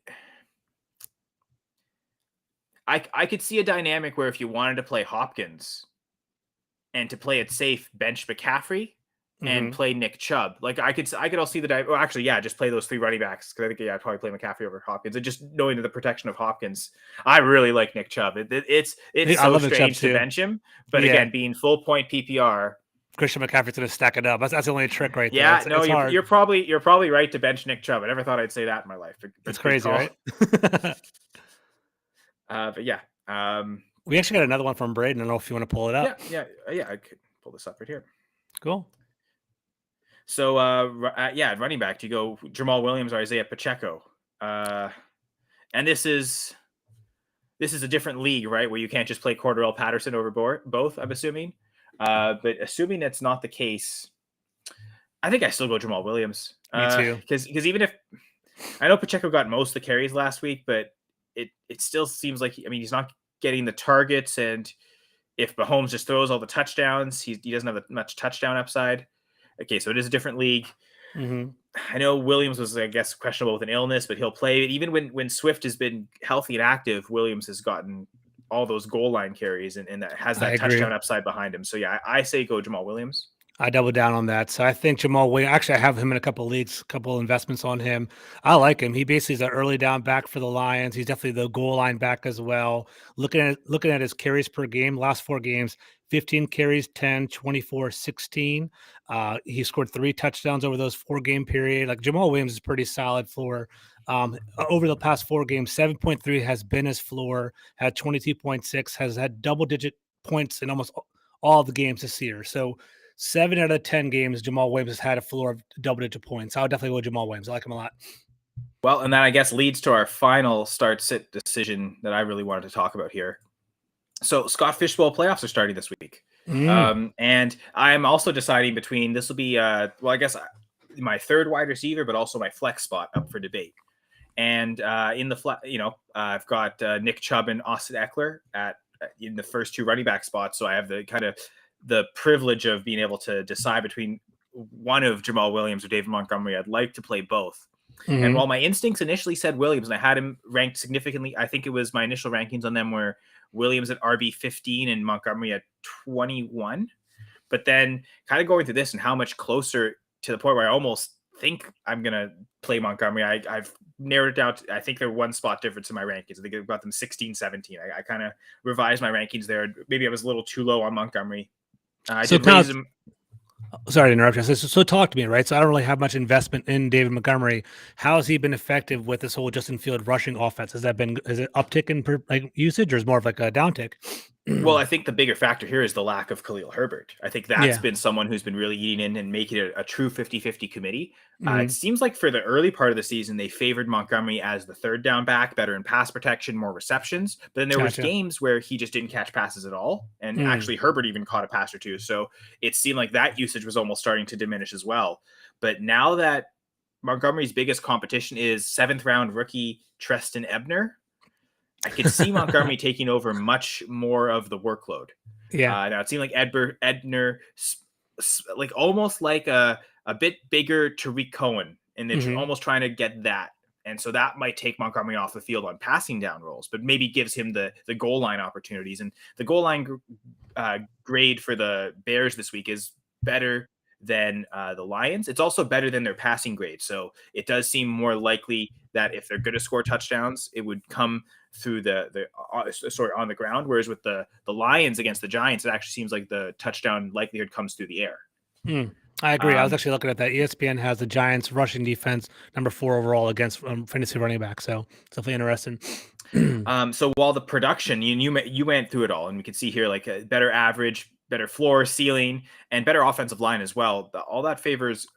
I could see a dynamic where if you wanted to play Hopkins and to play it safe, bench McCaffrey and play Nick Chubb. Like I could also see just play those 3 running backs because I think I'd probably play McCaffrey over Hopkins. And just knowing the protection of Hopkins, I really like Nick Chubb. It's so strange to bench him, but again, being full point PPR, Christian McCaffrey's going to stack it up. That's the only trick right there. Yeah, you're probably right to bench Nick Chubb. I never thought I'd say that in my life. It's crazy, right? But yeah, we actually got another one from Braden. I don't know if you want to pull it up. Yeah. I could pull this up right here. Cool. So, running back, do you go Jamal Williams or Isaiah Pacheco? And this is a different league, right? Where you can't just play Cordarrelle Patterson over both. I'm assuming, but assuming that's not the case, I think I still go Jamal Williams. Me too. Because even if I know Pacheco got most of the carries last week, but it still seems like he's not getting the targets, and if Mahomes just throws all the touchdowns, he doesn't have much touchdown upside. Okay, so it is a different league. I know Williams was, I guess, questionable with an illness, but he'll play. Even when Swift has been healthy and active, Williams has gotten all those goal line carries and that has that touchdown upside behind him. So yeah, I say go Jamal Williams. I double down on that. So I think Jamal Williams, actually I have him in a couple of leagues, a couple of investments on him. I like him. He basically is an early down back for the Lions. He's definitely the goal line back as well. Looking at his carries per game, last 4 games, 15 carries, 10, 24, 16. He scored 3 touchdowns over those 4-game period. Like Jamal Williams is pretty solid floor. Over the past 4 games, 7.3 has been his floor, had 22.6, has had double-digit points in almost all the games this year. So 7 out of 10 games, Jamal Williams has had a floor of double-digit points. I would definitely go Jamal Williams. I like him a lot. Well, and that, I guess, leads to our final start-sit decision that I really wanted to talk about here. So Scott Fishbowl playoffs are starting this week. And I'm also deciding between, this will be, I guess my 3rd wide receiver, but also my flex spot up for debate. And in the I've got Nick Chubb and Austin Eckler in the first 2 running back spots. So I have the privilege of being able to decide between one of Jamal Williams or David Montgomery. I'd like to play both. And while my instincts initially said Williams, and I had him ranked significantly, I think it was my initial rankings on them were Williams at RB 15 and Montgomery at 21. But then kind of going through this and how much closer to the point where I almost think I'm going to play Montgomery. I've narrowed it down to, I think they're one spot difference in my rankings. I think I've got them 16, 17. I kind of revised my rankings there. Maybe I was a little too low on Montgomery. I did raise him. Sorry to interrupt you. So talk to me, right? So I don't really have much investment in David Montgomery. How has he been effective with this whole Justin Field rushing offense? Is it uptick in usage, or is more of like a downtick? Well, I think the bigger factor here is the lack of Khalil Herbert. I think that's been someone who's been really eating in and making it a true 50-50 committee. It seems like for the early part of the season, they favored Montgomery as the third down back, better in pass protection, more receptions. But then there was games where he just didn't catch passes at all. And actually Herbert even caught a pass or two. So it seemed like that usage was almost starting to diminish as well. But now that Montgomery's biggest competition is 7th round rookie Treston Ebner, I could see Montgomery taking over much more of the workload. Now it seemed like Edner, like almost like a bit bigger Tariq Cohen, and they're almost trying to get that. And so that might take Montgomery off the field on passing down roles, but maybe gives him the goal line opportunities. And the goal line grade for the Bears this week is better than the Lions. It's also better than their passing grade. So it does seem more likely that if they're going to score touchdowns, it would come through on the ground. Whereas with the Lions against the Giants, it actually seems like the touchdown likelihood comes through the air. I agree. I was actually looking at that. ESPN has the Giants rushing defense number 4 overall against fantasy running back. So it's definitely interesting. So while the production, you went through it all, and we can see here like a better average, better floor, ceiling, and better offensive line as well. All that favors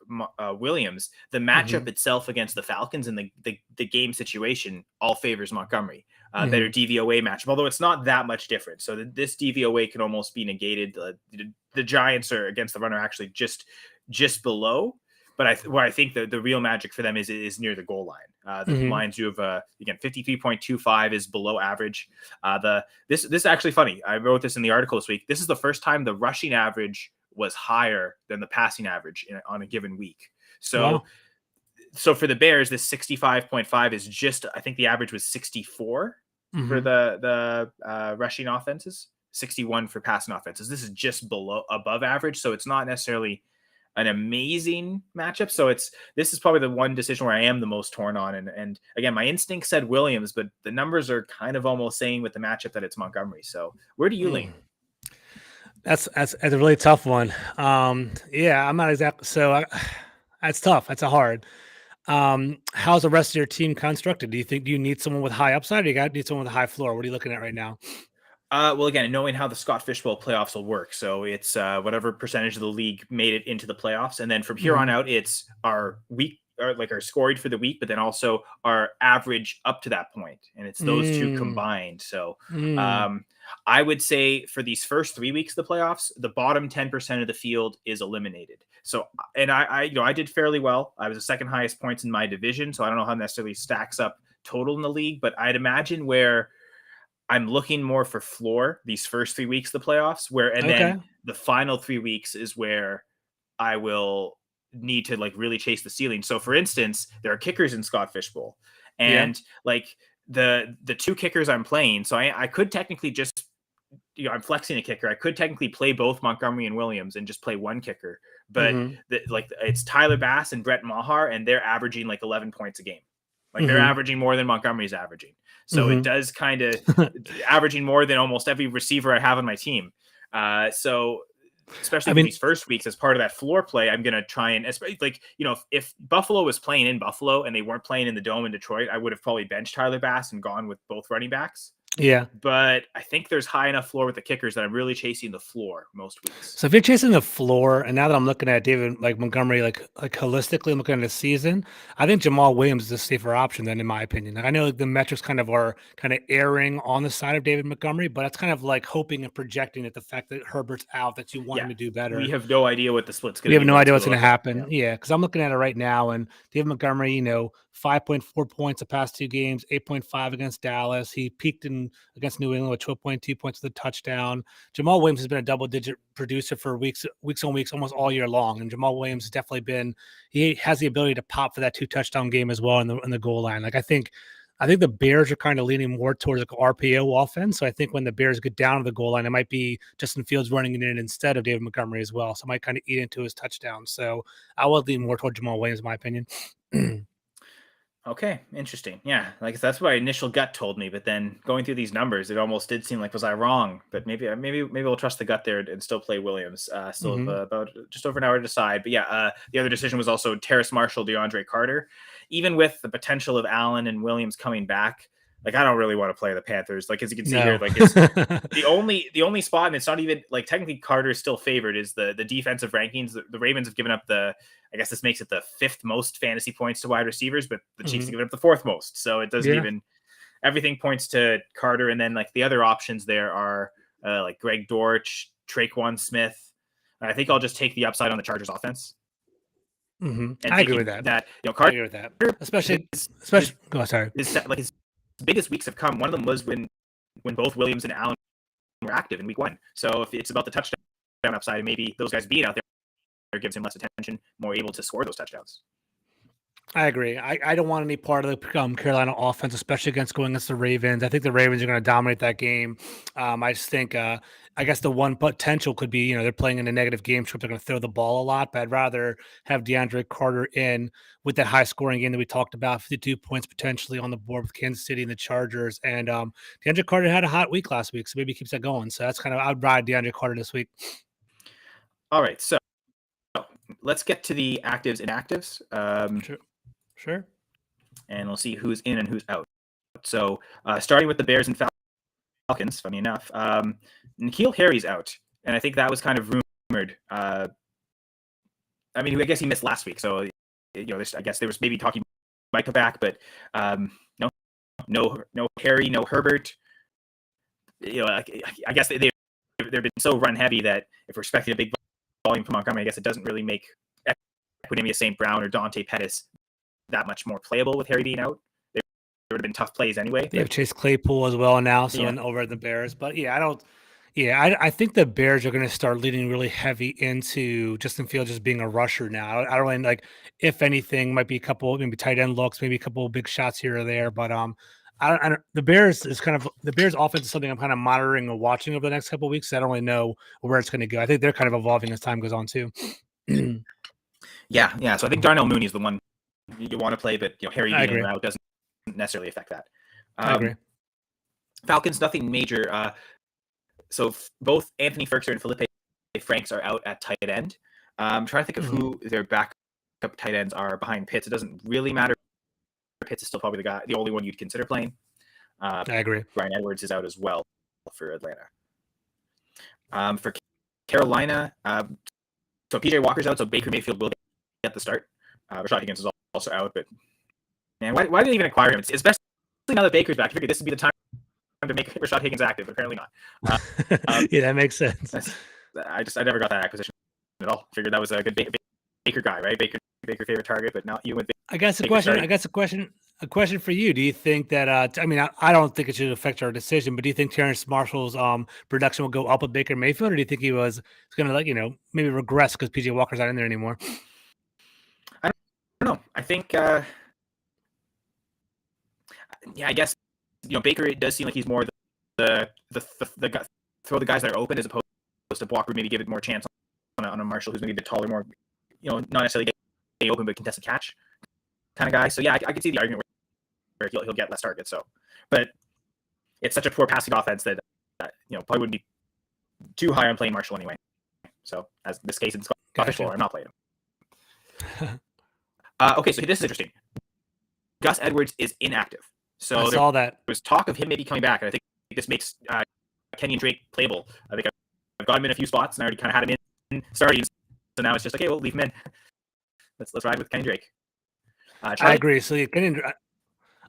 Williams. The matchup itself against the Falcons and the game situation all favors Montgomery. Better DVOA matchup, although it's not that much different. So this DVOA can almost be negated. The Giants are against the runner actually just below. But where I think the real magic for them is near the goal line. The Lions do have again 53.25 is below average. This is actually funny. I wrote this in the article this week. This is the first time the rushing average was higher than the passing average on a given week. So so for the Bears, this 65.5 is just, I think the average was 64 for the rushing offenses, 61 for passing offenses. This is just above average, so it's not necessarily an amazing matchup. So this is probably the one decision where I am the most torn on. And again, my instinct said Williams, but the numbers are kind of almost saying with the matchup that it's Montgomery. So where do you lean? That's a really tough one. I'm not exactly. So that's tough. That's a hard. How's the rest of your team constructed? Do you need someone with high upside, or need someone with a high floor? What are you looking at right now? Well, again, knowing how the Scott Fishbowl playoffs will work. So it's whatever percentage of the league made it into the playoffs. And then from here on out, it's our week, or like our scored for the week, but then also our average up to that point. And it's those two combined. So I would say for these first 3 weeks of the playoffs, the bottom 10% of the field is eliminated. So, and I did fairly well. I was the second highest points in my division. So I don't know how necessarily stacks up total in the league, but I'd imagine where I'm looking more for floor these first 3 weeks of the playoffs, then the final 3 weeks is where I will need to like really chase the ceiling. So for instance, there are kickers in Scott Fishbowl, and like the 2 kickers I'm playing. So I could technically just, I'm flexing a kicker. I could technically play both Montgomery and Williams and just play one kicker, but it's Tyler Bass and Brett Maher, and they're averaging like 11 points a game. Like they're averaging more than Montgomery's averaging. So it does kind of averaging more than almost every receiver I have on my team. So especially these first weeks as part of that floor play, I'm going to try and, like, if Buffalo was playing in Buffalo and they weren't playing in the Dome in Detroit, I would have probably benched Tyler Bass and gone with both running backs. Yeah. But I think there's high enough floor with the kickers that I'm really chasing the floor most weeks. So if you're chasing the floor, and now that I'm looking at David Montgomery, like holistically, I'm looking at the season, I think Jamal Williams is a safer option than, in my opinion. Like, I know the metrics are erring on the side of David Montgomery, but that's kind of like hoping and projecting at the fact that Herbert's out, that you want him to do better. We have no idea what the split's going to be. We have no idea what's going to happen. Yeah, because I'm looking at it right now, and David Montgomery, 5.4 points the past 2 games, 8.5 against Dallas. He peaked against New England with 12.2 points with a touchdown. Jamal Williams has been a double-digit producer for weeks on weeks, almost all year long. And Jamal Williams has definitely he has the ability to pop for that 2 touchdown game as well in the goal line. Like, I think I think the Bears are kind of leaning more towards like RPO offense. So I think when the Bears get down to the goal line, it might be Justin Fields running it in instead of David Montgomery as well. So it might kind of eat into his touchdown. So I would lean more toward Jamal Williams, in my opinion. Okay, interesting. Yeah, like that's what my initial gut told me, but then going through these numbers, it almost did seem like was I wrong? But maybe we'll trust the gut there and still play Williams. Still have about just over an hour to decide. But yeah, the other decision was also Terrace Marshall, DeAndre Carter. Even with the potential of Allen and Williams coming back, like I don't really want to play the Panthers. Like as you can see here, like it's the only spot, and it's not even like technically Carter is still favored. Is the defensive rankings? The Ravens have given up I guess this makes it the 5th most fantasy points to wide receivers, but the Chiefs have given up the 4th most. So it doesn't even. Everything points to Carter, and then like the other options there are like Greg Dortch, Traquan Smith. I think I'll just take the upside on the Chargers offense. And I agree with that. Carter, I agree with that, especially. His biggest weeks have come. One of them was when both Williams and Allen were active in week 1. So if it's about the touchdown upside, and maybe those guys being out there gives him less attention, more able to score those touchdowns. I agree. I don't want any part of the Carolina offense, especially going against the Ravens. I think the Ravens are going to dominate that game. I just think, I guess the one potential could be, they're playing in a negative game script. They're going to throw the ball a lot, but I'd rather have DeAndre Carter in with that high scoring game that we talked about, 52 points potentially on the board with Kansas City and the Chargers. And DeAndre Carter had a hot week last week, so maybe he keeps that going. So that's I'd ride DeAndre Carter this week. All right. So let's get to the actives, inactives. Sure. And we'll see who's in and who's out. So starting with the Bears and Falcons, funny enough, N'Keal Harry's out. And I think that was kind of rumored. I guess he missed last week. So, I guess there was maybe talking Micah back, but no Harry, no Herbert. I guess they've been so run heavy that if we're expecting a big volume from Montgomery, I guess it doesn't really make Equinemius St. Brown or Dante Pettis that much more playable with Harry being out. There would have been tough plays anyway. They have Chase Claypool as well now, over at the Bears. But I think the Bears are going to start leaning really heavy into Justin Fields just being a rusher now. I don't really like, if anything, might be a couple maybe tight end looks, maybe a couple of big shots here or there. But the Bears offense is something I'm kind of monitoring and watching over the next couple of weeks. I don't really know where it's going to go. I think they're kind of evolving as time goes on too. Yeah. So I think Darnell Mooney is the one you want to play, but Harry being out doesn't necessarily affect that. I agree. Falcons, nothing major. So both Anthony Ferkser and Felipe Franks are out at tight end. I'm trying to think of who their backup tight ends are behind Pitts. It doesn't really matter. Pitts is still probably the only one you'd consider playing. I agree. Brian Edwards is out as well for Atlanta. For Carolina, so PJ Walker's out, so Baker Mayfield will get the start. Rashad Higgins is also out, but man, why did they even acquire him? It's especially now that Baker's back. I figured this would be the time to make Rashad Higgins active, but apparently not. Yeah, that makes sense. I never got that acquisition at all. Figured that was a good Baker guy, right? Baker favorite target, but not you with Baker. I guess a question for you. Do you think that I don't think it should affect our decision, but do you think Terrace Marshall's production will go up with Baker Mayfield, or do you think he's going to maybe regress because PJ Walker's not in there anymore? I don't know. I think I guess Baker, it does seem like he's more the guy, throw the guys that are open as opposed to Walker, maybe give it more chance on a Marshall who's maybe a bit taller, more not necessarily get open but contested catch kind of guy. So yeah, I could see the argument where he'll get less targets. So, but it's such a poor passing offense that probably wouldn't be too high on playing Marshall anyway. So as this case in Scottish floor, I'm not playing him. Okay, so this is interesting. Gus Edwards is inactive. So I saw that. There was talk of him maybe coming back, and I think this makes Kenyan Drake playable. I think I've got him in a few spots, and I already kind of had him in starting. So now it's just okay, we'll leave him in. Let's ride with Kenyan Drake. I agree. So Kenyan.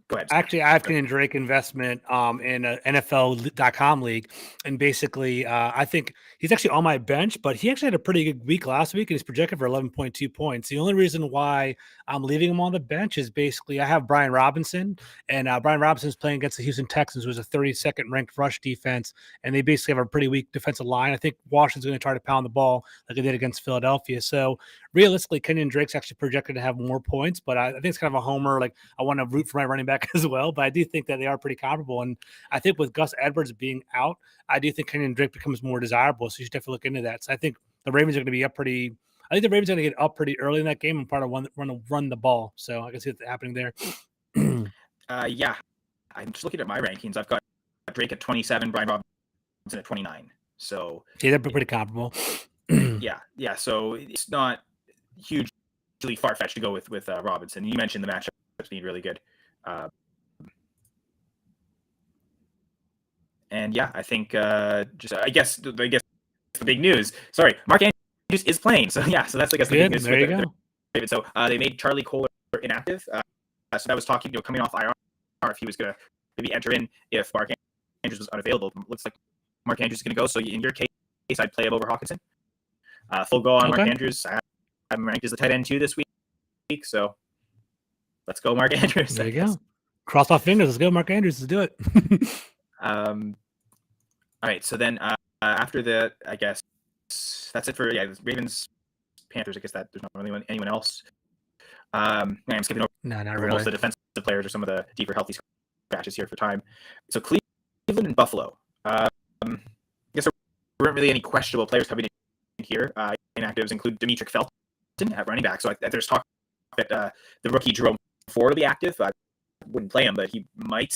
Go ahead. Actually, I have Kenyan Drake investment in an NFL.com league, and basically, I think he's actually on my bench, but he actually had a pretty good week last week, and he's projected for 11.2 points. The only reason why I'm leaving him on the bench is basically I have Brian Robinson, and Brian Robinson's playing against the Houston Texans, who's a 32nd ranked rush defense, and they basically have a pretty weak defensive line. I think Washington's going to try to pound the ball like they did against Philadelphia. So realistically, Kenyan Drake's actually projected to have more points, but I think it's kind of a homer. Like I want to root for my running back quarterback as well, but I do think that they are pretty comparable. And I think with Gus Edwards being out, I do think Kenyan Drake becomes more desirable. So you should definitely look into that. So I think the Ravens are going to be up pretty. I think the Ravens are going to get up pretty early in that game and part of run the ball. So I can see what's happening there. Yeah, I'm just looking at my rankings. I've got Drake at 27, Brian Robinson at 29. So yeah, they're pretty comparable. yeah. So it's not hugely far fetched to go with Robinson. You mentioned the matchup being really good. And yeah, I think I guess the big news. Sorry, Mark Andrews is playing. So yeah, so that's I guess the big news. There you go. So they made Charlie Kohler inactive. So that was talking, coming off IR if he was going to maybe enter in if Mark Andrews was unavailable. Looks like Mark Andrews is going to go. So in your case, I'd play him over Hawkinson. Full go on Mark Andrews. I'm ranked as the tight end 2 this week. So let's go, Mark Andrews. There you go. Cross off fingers. Let's go, Mark Andrews. Let's do it. All right. So then after that, I guess that's it for Ravens, Panthers. I guess that there's not really anyone else. I'm skipping over not most really. of the defensive players or some of the deeper healthy scratches here for time. So Cleveland and Buffalo. I guess there weren't really any questionable players coming in here. Inactives include Demetric Felton at running back. So there's talk that the rookie Jerome Ford will be active. I wouldn't play him, but he might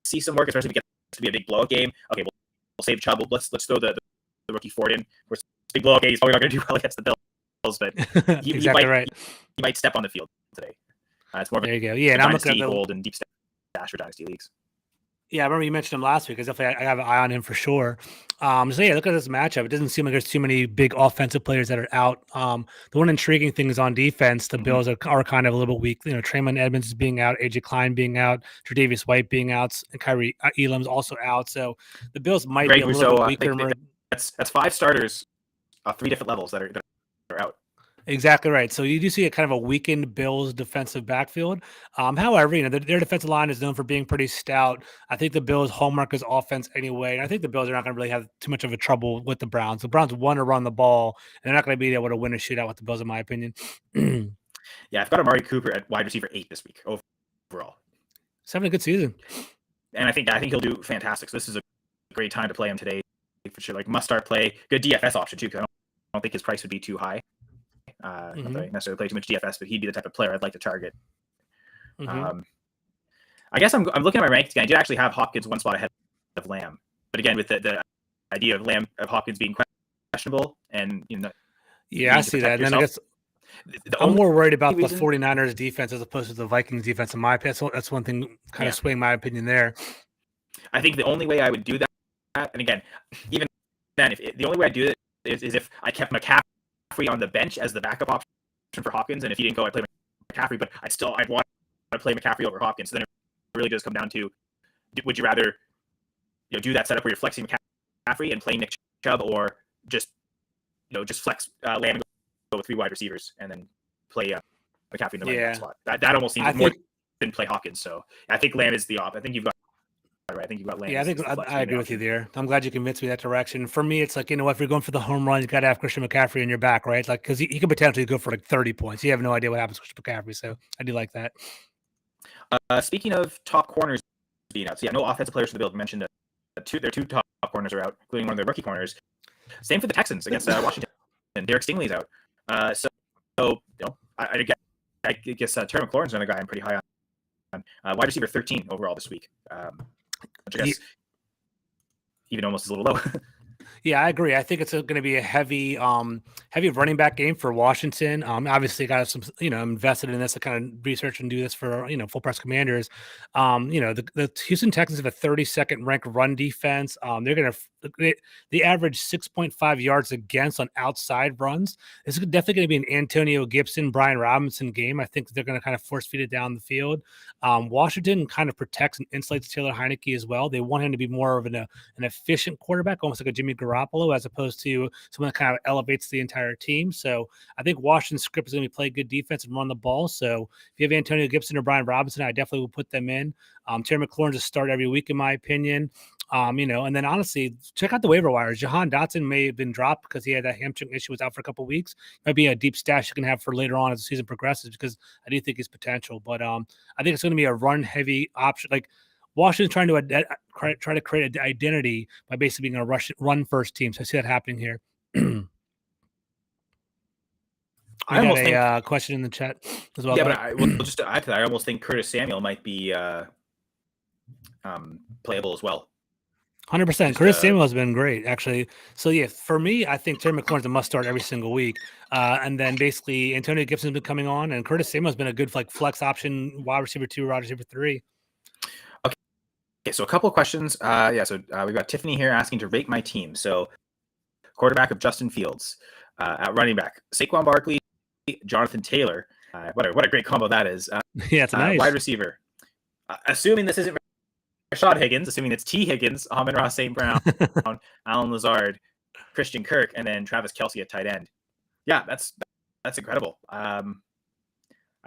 see some work, especially if it gets to be a big blowout game. Okay, we'll save Chubb. Let's throw the rookie Ford in. It's a big blowout game. He's probably not going to do well against the Bills, but he might step on the field today. It's more of there you go. Yeah, and I'm looking at the hold and deep stash for dynasty leagues. Yeah, I remember you mentioned him last week. I have an eye on him for sure. So yeah, look at this matchup. It doesn't seem like there's too many big offensive players that are out. The one intriguing thing is on defense. The Bills are kind of a little bit weak. Traymon Edmonds is being out, AJ Klein being out, Tre'Davious White being out, and Kyrie Elam's also out. So the Bills might be a little bit weaker. That's 5 starters, 3 different levels that are out. Exactly right. So you do see a kind of a weakened Bills defensive backfield. However, their defensive line is known for being pretty stout. I think the Bills' hallmark is offense anyway, and I think the Bills are not going to really have too much of a trouble with the Browns. The Browns want to run the ball, and they're not going to be able to win a shootout with the Bills, in my opinion. Yeah, I've got Amari Cooper at wide receiver 8 this week overall. He's having a good season, and I think he'll do fantastic. So this is a great time to play him today for sure. Like must-start play, good DFS option too. Because I don't think his price would be too high. Not that I necessarily play too much DFS, but he'd be the type of player I'd like to target. I guess I'm looking at my rankings again. I did actually have Hopkins 1 spot ahead of Lamb, but again with the idea of Hopkins being questionable and I see that. And then I guess I'm more worried about the 49ers defense as opposed to the Vikings defense in my opinion. So that's one thing kind of swaying my opinion there. I think the only way I would do that, and again, even then, the only way I do it is if I kept McCaffrey on the bench as the backup option for Hopkins, and if he didn't go, I'd play McCaffrey. But I'd want to play McCaffrey over Hopkins. So then it really does come down to: would you rather, do that setup where you're flexing McCaffrey and playing Nick Chubb, or just flex Lamb and go with 3 wide receivers and then play McCaffrey in the running back spot? That almost seems more than play Hopkins. So I think Lamb is the op. I think you've got. I think you've got Lamb. Yeah, I agree with you there. I'm glad you convinced me that direction. For me, it's like, if you're going for the home run, you got to have Christian McCaffrey in your back, right? Like, because he could potentially go for like 30 points. You have no idea what happens with McCaffrey, so I do like that. Speaking of top corners being out, so no offensive players for the Bills. Mentioned that their 2 top corners are out, including one of their rookie corners. Same for the Texans against Washington. And Derek Stingley's out. I guess Terry McLaurin's another guy I'm pretty high on. Wide receiver 13 overall this week. Which I guess even almost is a little low. Yeah, I agree. I think it's going to be a heavy running back game for Washington. Obviously, got some, invested in this to kind of research and do this for, Full Press Commanders. The Houston Texans have a 32nd ranked run defense. They average 6.5 yards against on outside runs. This is definitely going to be an Antonio Gibson, Brian Robinson game. I think they're going to kind of force feed it down the field. Washington kind of protects and insulates Taylor Heineke as well. They want him to be more of an efficient quarterback, almost like a Jimmy Garoppolo, as opposed to someone that kind of elevates the entire team. So I think Washington's script is going to be play good defense and run the ball. So if you have Antonio Gibson or Brian Robinson, I definitely will put them in. Terry McLaurin's a start every week, in my opinion. And then honestly, check out the waiver wires. Jahan Dotson may have been dropped because he had that hamstring issue, was out for a couple of weeks. Might be a deep stash you can have for later on as the season progresses, because I do think he's potential. But I think it's going to be a run heavy option. Like Washington's trying to try to create an identity by basically being a run first team. So I see that happening here. I got a question in the chat as well. Yeah, but I will just to add to that, I almost think Curtis Samuel might be playable as well. 100%. Curtis Samuel has been great, actually. So, yeah, for me, I think Terry McLaurin's a must-start every single week. And then basically Antonio Gibson's been coming on, and Curtis Samuel's been a good flex option, wide receiver 2, wide receiver 3. Okay, so a couple of questions. We've got Tiffany here asking to rate my team. So, quarterback of Justin Fields, at running back Saquon Barkley, Jonathan Taylor. What a great combo that is. Yeah, it's nice. Wide receiver. Assuming this isn't Rashad Higgins, assuming it's T. Higgins, Amon-Ra St. Brown, Alan Lazard, Christian Kirk, and then Travis Kelce at tight end. Yeah, that's incredible. I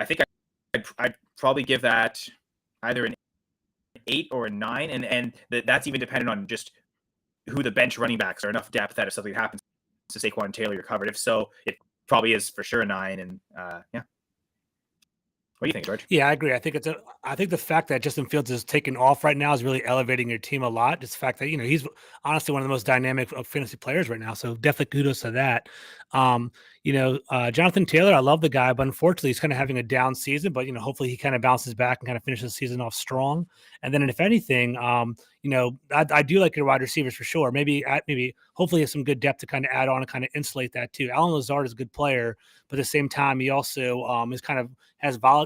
think I'd probably give that either an 8 or a 9, and that's even dependent on just who the bench running backs are, enough depth that if something happens to Saquon and Taylor, you're covered. If so, it probably is for sure a 9. And yeah. What do you think, George? Yeah, I agree. I think the fact that Justin Fields is taking off right now is really elevating your team a lot. Just the fact that, he's honestly one of the most dynamic of fantasy players right now. So definitely kudos to that. Jonathan Taylor, I love the guy, but unfortunately he's kind of having a down season, but hopefully he kind of bounces back and kind of finishes the season off strong. And then if anything, I do like your wide receivers for sure. Maybe hopefully he has some good depth to kind of add on and kind of insulate that too. Alan Lazard is a good player, but at the same time, he also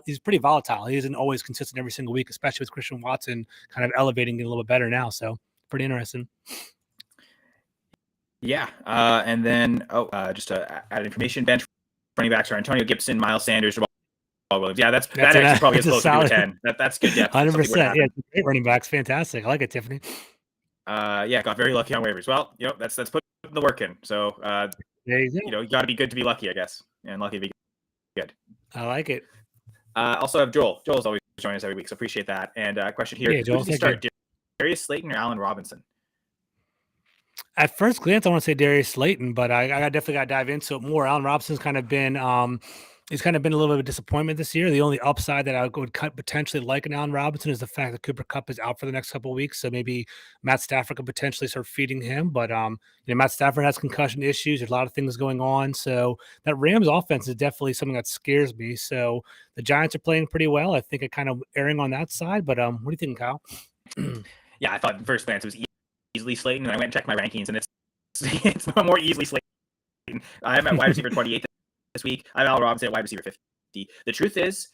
he's pretty volatile. He isn't always consistent every single week, especially with Christian Watson kind of elevating it a little bit better now. So pretty interesting. Yeah. And then, just to add information, bench running backs are Antonio Gibson, Miles Sanders, Jamal Williams. Yeah, that actually probably is close to a 10. That's good depth. 100%. Yeah, great running backs. Fantastic. I like it, Tiffany. Got very lucky on waivers. Well, that's putting the work in. So, you got to be good to be lucky, I guess, and lucky to be good. I like it. Also have Joel. Joel's always joining us every week, so appreciate that. And question here: Joel, who does he start? Darius Slayton or Allen Robinson? At first glance, I want to say Darius Slayton, but I definitely got to dive into it more. Allen Robinson's kind of been he's kind of been a little bit of a disappointment this year. The only upside that I would potentially like in Allen Robinson is the fact that Cooper Kupp is out for the next couple of weeks. So maybe Matt Stafford could potentially start feeding him. But, Matt Stafford has concussion issues. There's a lot of things going on. So that Rams offense is definitely something that scares me. So the Giants are playing pretty well. I think it kind of erring on that side. But what do you think, Kyle? Yeah, I thought at first glance it was easily Slayton. And I went and checked my rankings, and it's more easily Slayton. I'm at wide receiver 28 this week. I'm Allen Robinson at wide receiver 50. The truth is,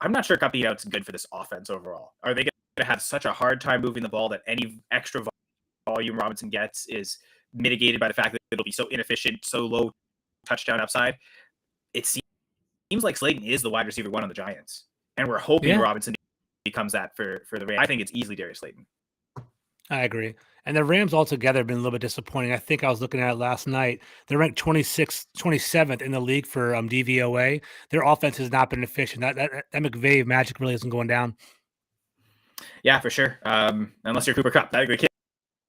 I'm not sure Kupp being out's good for this offense overall. Are they going to have such a hard time moving the ball that any extra volume Robinson gets is mitigated by the fact that it'll be so inefficient, so low touchdown upside? It seems like Slayton is the wide receiver 1 on the Giants, and we're hoping Robinson becomes that for the Rams. I think it's easily Darius Slayton. I agree. And the Rams altogether have been a little bit disappointing. I think I was looking at it last night. They're ranked 27th in the league for DVOA. Their offense has not been efficient. That McVay magic really isn't going down. Yeah, for sure. Unless you're Cooper Kupp.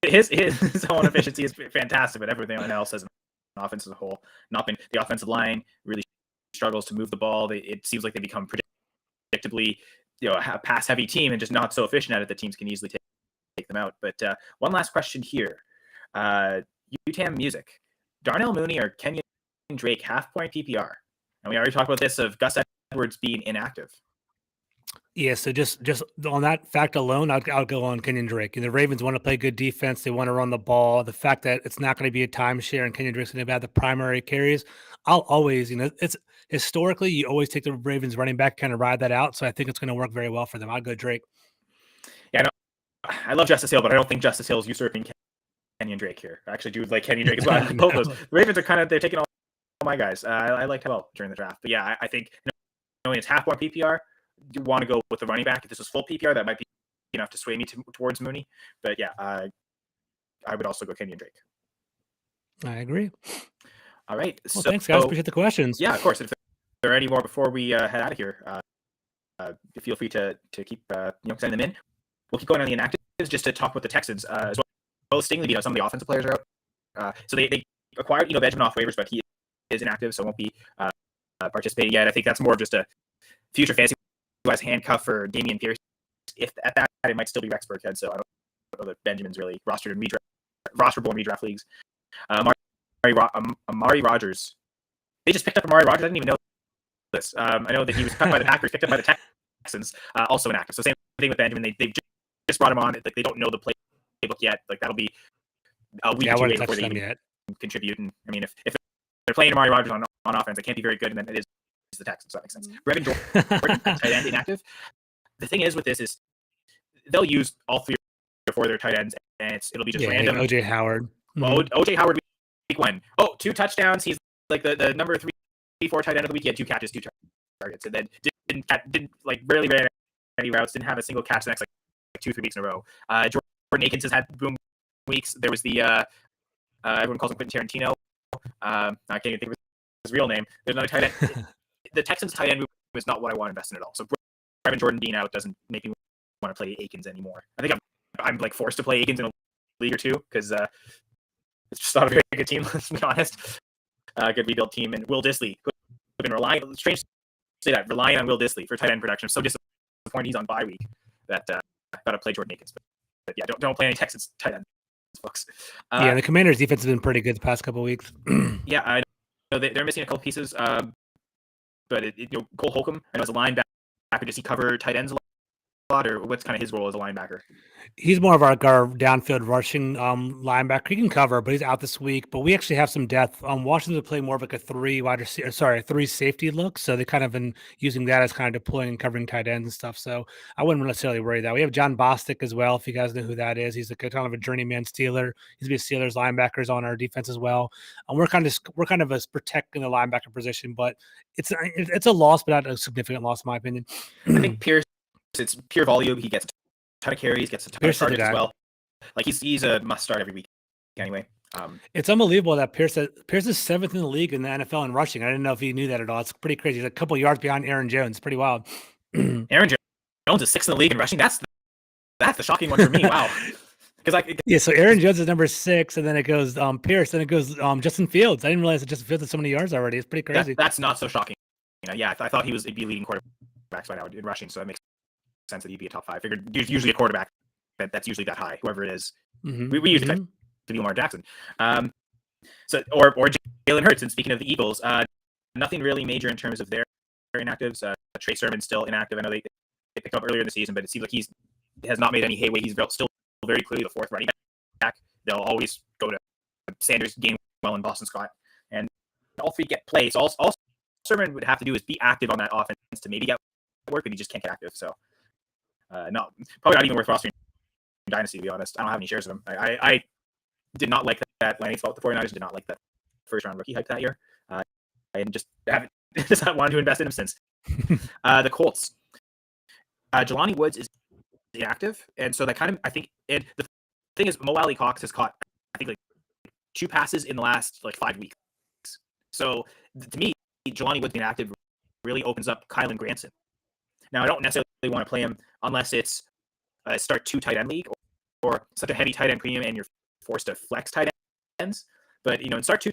His own efficiency is fantastic, but everything else as an offense as a whole, not been. The offensive line really struggles to move the ball. It seems like they become predictably, a pass-heavy team and just not so efficient at it that teams can easily take them out. But one last question here. UTAM Music. Darnell Mooney or Kenyan Drake half-point PPR? And we already talked about this of Gus Edwards being inactive. Yeah, so just on that fact alone, I'll go on Kenyan Drake. And the Ravens want to play good defense. They want to run the ball. The fact that it's not going to be a timeshare and Kenyan Drake's going to have the primary carries, I'll always, it's historically, you always take the Ravens running back, kind of ride that out. So I think it's going to work very well for them. I'll go Drake. Yeah, I love Justice Hill, but I don't think Justice Hill is usurping Kenyan Drake here. I actually do like Kenyan Drake as well. Both those. The Ravens are they're taking all my guys. I liked him well during the draft. But yeah, I think knowing it's half-point PPR, you want to go with the running back. If this was full PPR, that might be enough to sway me towards Mooney. But yeah, I would also go Kenyan Drake. I agree. All right. Well, thanks, guys. Appreciate the questions. Yeah, of course. If there are any more before we head out of here, feel free to keep sending them in. We'll keep going on the inactive just to talk about the Texans as well as Stingley. Some of the offensive players are out. So they acquired Benjamin off waivers, but he is inactive, so won't be participating yet. I think that's more of just a future fantasy wise handcuff for Dameon Pierce. If at that, it might still be Rex Burkhead. So I don't know that Benjamin's really rosterable in redraft leagues. Amari Rogers. They just picked up Amari Rogers. I didn't even know this. I know that he was cut by the Packers, picked up by the Texans, also inactive. So same thing with Benjamin. They've just brought him on. Like they don't know the playbook yet. Like that'll be a week or two before they even contribute. And I mean, if they're playing Amari Rogers on offense, it can't be very good. And then it is the Texans. So that makes sense. Brevin Jordan, tight end, inactive. The thing is with this is they'll use all 3 or 4 of their tight ends, and it'll be just random. Like OJ Howard. Well, OJ Howard week 1. 2 touchdowns. He's like the number 3, 4 tight end of the week. He had 2 catches, 2 targets, and then didn't like barely ran any routes. Didn't have a single catch the next 2-3 weeks in a row. Jordan Akins has had boom weeks. There was the everyone calls him Quentin Tarantino. I can't even think of his real name. There's another tight end. The Texans tight end was not what I want to invest in at all. So Brevin Jordan being out doesn't make me want to play Akins anymore. I think I'm like forced to play Akins in a league or two because it's just not a very good team. Let's be honest. Good rebuild team, and Will Dissly, who have been relying on Will Dissly for tight end production. I'm so disappointed he's on bye week that I got to play Jordan Akins. But yeah, don't play any Texans tight end folks. The Commanders' defense has been pretty good the past couple of weeks. Yeah, I know they're missing a couple pieces. But Cole Holcomb, I know as a linebacker, does he cover tight ends a lot, or what's kind of his role as a linebacker? He's more of our downfield rushing linebacker. He can cover, but he's out this week. But we actually have some depth. Washington play more of like a 3 safety look. So they kind of been using that as kind of deploying and covering tight ends and stuff. So I wouldn't necessarily worry that. We have John Bostic as well. If you guys know who that is, he's kind of a journeyman Steeler. He's been Steelers linebackers on our defense as well. And we're kind of protecting the linebacker position, but it's a loss, but not a significant loss in my opinion. I think Pierce, it's pure volume. He gets a ton of carries, gets a ton of targets as well. Like he's a must start every week anyway. It's unbelievable that Pierce is 7th in the league in the NFL in rushing. I didn't know if you knew that at all. It's pretty crazy. He's a couple yards behind Aaron Jones. Pretty wild. Aaron Jones is 6th in the league in rushing. That's the shocking one for me. Wow. So Aaron Jones is number 6, and then it goes Pierce, and it goes Justin Fields. I didn't realize that Justin Fields had so many yards already. It's pretty crazy. That's not so shocking. I thought he'd be leading quarterbacks by now in rushing, so that makes sense that he'd be a top 5. I figured there's usually a quarterback that's usually that high, whoever it is. We usually type to be Lamar Jackson. Or Jalen Hurts. And speaking of the Eagles, nothing really major in terms of their inactives. Trey Sermon's still inactive. I know they picked up earlier in the season, but it seems like he has not made any headway. He's still very clearly the 4th running back. They'll always go to Sanders, Gainwell, and Boston Scott, and all 3 get play. So all Sermon would have to do is be active on that offense to maybe get work, but he just can't get active. So probably not even worth rostering Dynasty, to be honest. I don't have any shares of him. I did not like that Landing spot. The 49ers did not like that first round rookie hype that year. And just haven't wanted to invest in him since. The Colts. Jelani Woods is inactive, and so that kind of, I think, and the thing is, Mo Alley Cox has caught, I think, like 2 passes in the last 5 weeks. So to me, Jelani Woods being active really opens up Kylan Granson. Now, I don't necessarily want to play him unless it's a start 2 tight end league or such a heavy tight end premium and you're forced to flex tight ends. But, in start 2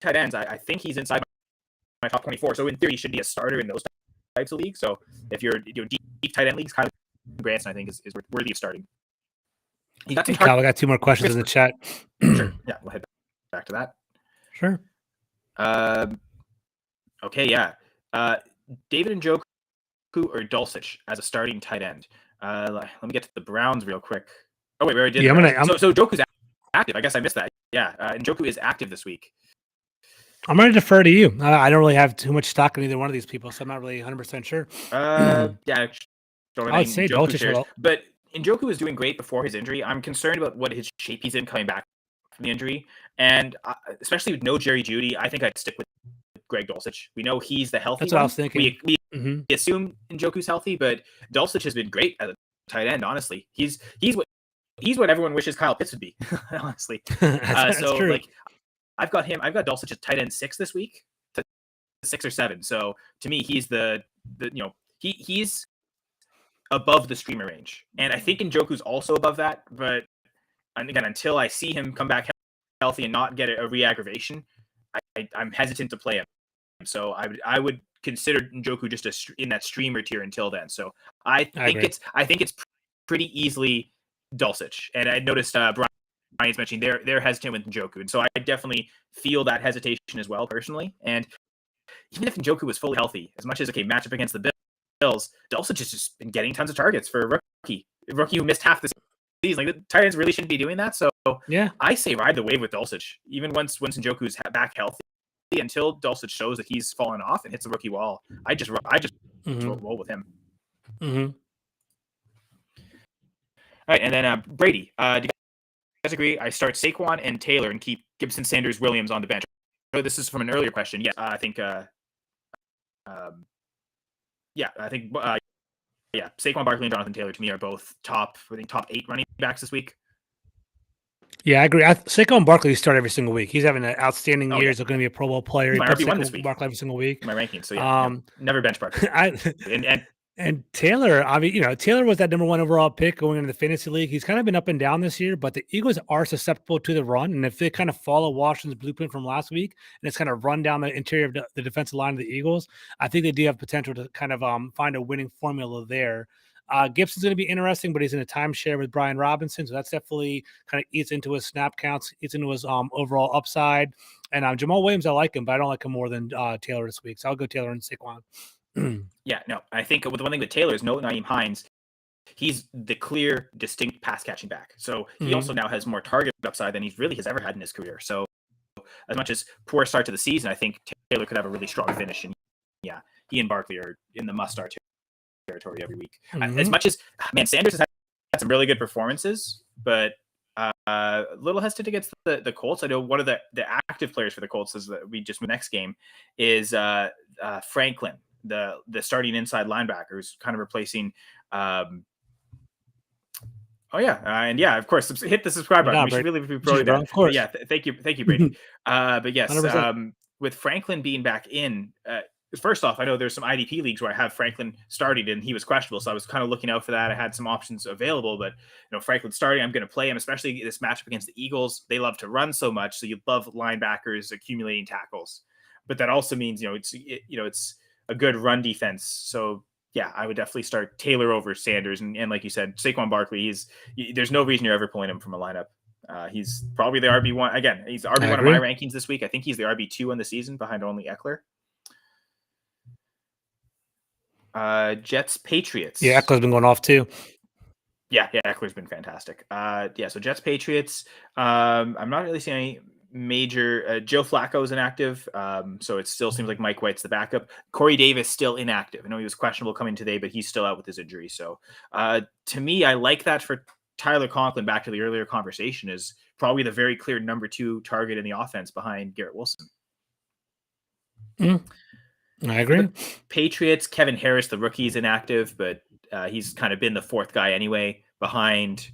tight ends, I think he's inside my top 24. So in theory, he should be a starter in those types of leagues. So if you're deep tight end leagues, Kylan Granson, I think, is worthy of starting. We got 2 more questions in the chat. Sure. Yeah, we'll head back to that. Sure. Okay, yeah. David Njoku or Dulcich as a starting tight end. Let me get to the Browns real quick. Oh wait, we already did. Yeah, so Njoku's active. I guess I missed that. Yeah, Njoku is active this week. I'm going to defer to you. I don't really have too much stock in either one of these people, so I'm not really 100% sure. Yeah, I would say Dulcich, but Njoku was doing great before his injury. I'm concerned about what his shape he's in coming back from the injury, and especially with no Jerry Jeudy, I think I'd stick with Greg Dulcich. We know he's the healthy. That's what I was thinking. We assume Njoku's healthy, but Dulcich has been great as a tight end. Honestly, he's what everyone wishes Kyle Pitts would be. Honestly, that's true. I've got Dulcich at tight end 6 this week, to 6 or 7. So to me, he's he's above the streamer range. And I think Njoku's also above that. But again, until I see him come back healthy and not get a re-aggravation, I'm hesitant to play him. So I would consider Njoku just in that streamer tier until then. So I think it's pretty easily Dulcich. And I noticed Brian's mentioning they're hesitant with Njoku, and so I definitely feel that hesitation as well personally. And even if Njoku was fully healthy, as much as matchup against the Bills, Dulcich has just been getting tons of targets for a rookie who missed half the season. Like the tight ends really shouldn't be doing that. So yeah, I say ride the wave with Dulcich, even once Njoku's back healthy. Until Dulcich shows that he's fallen off and hits the rookie wall, I just roll with him. Mm-hmm. All right, and then Brady. Do you guys agree? I start Saquon and Taylor and keep Gibson, Sanders, Williams on the bench. So this is from an earlier question. Yes, I think. Saquon Barkley and Jonathan Taylor to me are both top 8 running backs this week. Yeah, I agree. Saquon Barkley start every single week. He's having an outstanding year. He's going to be a Pro Bowl player. He's my RB1 this week. Barkley every single week. My rankings. So yeah, never bench Barkley. And Taylor, I mean, Taylor was that number 1 overall pick going into the fantasy league. He's kind of been up and down this year, but the Eagles are susceptible to the run. And if they kind of follow Washington's blueprint from last week and it's kind of run down the interior of the defensive line of the Eagles, I think they do have potential to kind of find a winning formula there. Gibson's going to be interesting, but he's in a timeshare with Brian Robinson, so that's definitely kind of eats into his snap counts, eats into his overall upside. And Jamal Williams, I like him, but I don't like him more than Taylor this week. So I'll go Taylor and Saquon. Yeah, no, I think with the one thing with Taylor is no Nyheim Hines. He's the clear, distinct pass catching back. So he also now has more target upside than he really has ever had in his career. So as much as poor start to the season, I think Taylor could have a really strong finish. And yeah, he and Barkley are in the must-start territory every week. As much as Sanders has had some really good performances, but a little hesitant against the Colts. I know one of the active players for the Colts is that we just next game is Franklin, the starting inside linebacker, who's kind of replacing. And of course, hit the subscribe button. We should really be pro there. Of course. But yeah, thank you, Brady. But yes, with Franklin being back in. First off, I know there's some IDP leagues where I have Franklin starting and he was questionable, so I was kind of looking out for that. I had some options available, but Franklin starting, I'm going to play him, especially this matchup against the Eagles. They love to run so much, so you love linebackers accumulating tackles. But that also means it's a good run defense. So yeah, I would definitely start Taylor over Sanders, and like you said, Saquon Barkley. There's no reason you're ever pulling him from a lineup. He's probably the RB1 again. He's the RB1 of my rankings this week. I think he's the RB2 on the season behind only Eckler. Jets Patriots. Yeah, Eckler's been going off too. Yeah, Eckler's been fantastic. So Jets Patriots. I'm not really seeing any major. Joe Flacco is inactive, so it still seems like Mike White's the backup. Corey Davis still inactive. I know he was questionable coming today, but he's still out with his injury. So to me, I like that for Tyler Conklin. Back to the earlier conversation, is probably the very clear number 2 target in the offense behind Garrett Wilson. I agree. Patriots, Kevin Harris, the rookie, is inactive, but he's kind of been the 4th guy anyway behind,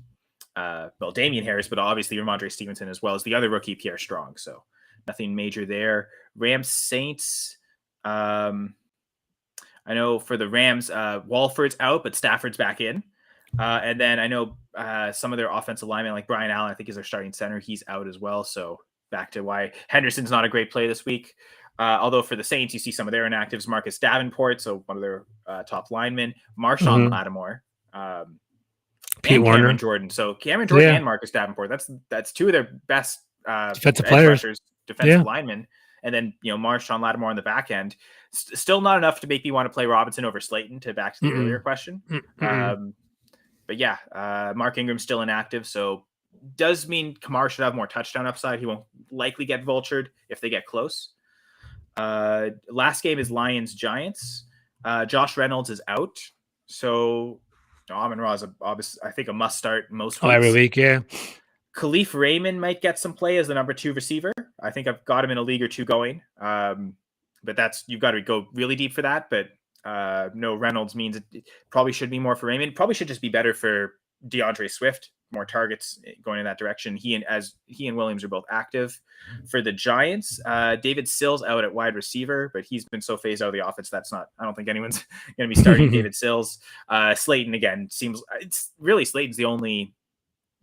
Damian Harris, but obviously Ramondre Stevenson as well as the other rookie, Pierre Strong. So nothing major there. Rams, Saints. I know for the Rams, Walford's out, but Stafford's back in. And then I know some of their offensive linemen, like Brian Allen, I think is their starting center. He's out as well. So back to why Henderson's not a great play this week. Although for the Saints, you see some of their inactives, Marcus Davenport, so one of their top linemen, Marshawn Lattimore, Pete Warner, Cameron Jordan. So Cameron Jordan and Marcus Davenport, that's 2 of their best defensive players, defensive linemen. And then, Marshawn Lattimore on the back end. Still not enough to make me want to play Robinson over Slayton, back to the earlier question. But yeah, Mark Ingram's still inactive, so does mean Kamara should have more touchdown upside. He won't likely get vultured if they get close. Last game is Lions Giants. Josh Reynolds is out, so Amon-Ra is I think a must start most weeks. Every week. Yeah, Khalif Raymond might get some play as the number 2 receiver. I think I've got him in a league or 2 going. But you've got to go really deep for that. But no, Reynolds means it probably should be more for Raymond. Probably should just be better for DeAndre Swift. more targets going in that direction. He and Williams are both active. For the Giants, David Sills out at wide receiver, but he's been so phased out of the offense I don't think anyone's going to be starting David Sills. Slayton again Slayton's the only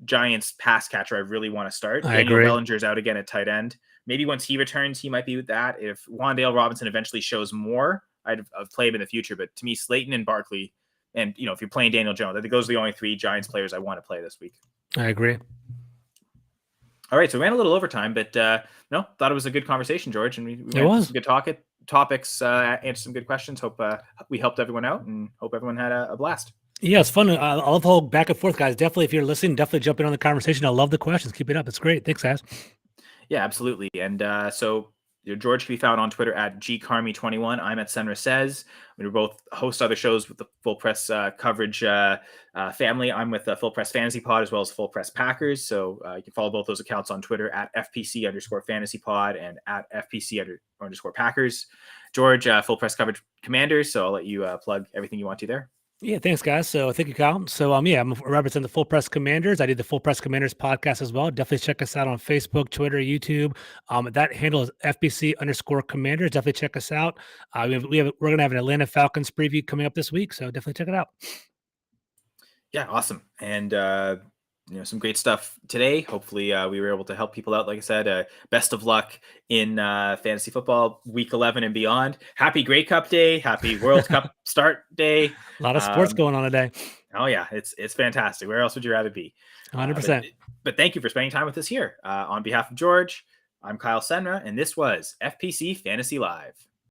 Giants pass catcher I really want to start. Daniel Bellinger's out again at tight end. Maybe once he returns, he might be with that. If Wan'Dale Robinson eventually shows more, I'd play him in the future. But to me, Slayton and Barkley, and if you're playing Daniel Jones, I think those are the only 3 Giants players I want to play this week. I agree. All right, so we ran a little overtime, but thought it was a good conversation, George, and we was some good topics, answered some good questions. Hope we helped everyone out, and hope everyone had a blast. Yeah, it's fun. I love the whole back and forth, guys. Definitely, if you're listening, definitely jump in on the conversation. I love the questions. Keep it up. It's great. Thanks, guys. Yeah, absolutely. And so George can be found on Twitter at gcarmi21. I'm at Senra Says. We both host other shows with the Full Press coverage family. I'm with the Full Press Fantasy Pod as well as Full Press Packers. So you can follow both those accounts on Twitter at FPC_Fantasy Pod and at FPC_Packers. George, Full Press Coverage Commanders. So I'll let you plug everything you want to there. Yeah, thanks, guys. So thank you, Kyle. So I'm representing the Full Press Commanders. I did the Full Press Commanders podcast as well. Definitely check us out on Facebook, Twitter, YouTube. That handle is FPC_Commanders. Definitely check us out. We're going to have an Atlanta Falcons preview coming up this week, so definitely check it out. Yeah, awesome. And some great stuff today. Hopefully we were able to help people out. Like I said, best of luck in fantasy football week 11 and beyond. Happy Grey Cup day. Happy World Cup start day. A lot of sports going on today. Oh yeah. It's fantastic. Where else would you rather be? 100%. But thank you for spending time with us here. On behalf of George, I'm Kyle Senra, and this was FPC Fantasy Live.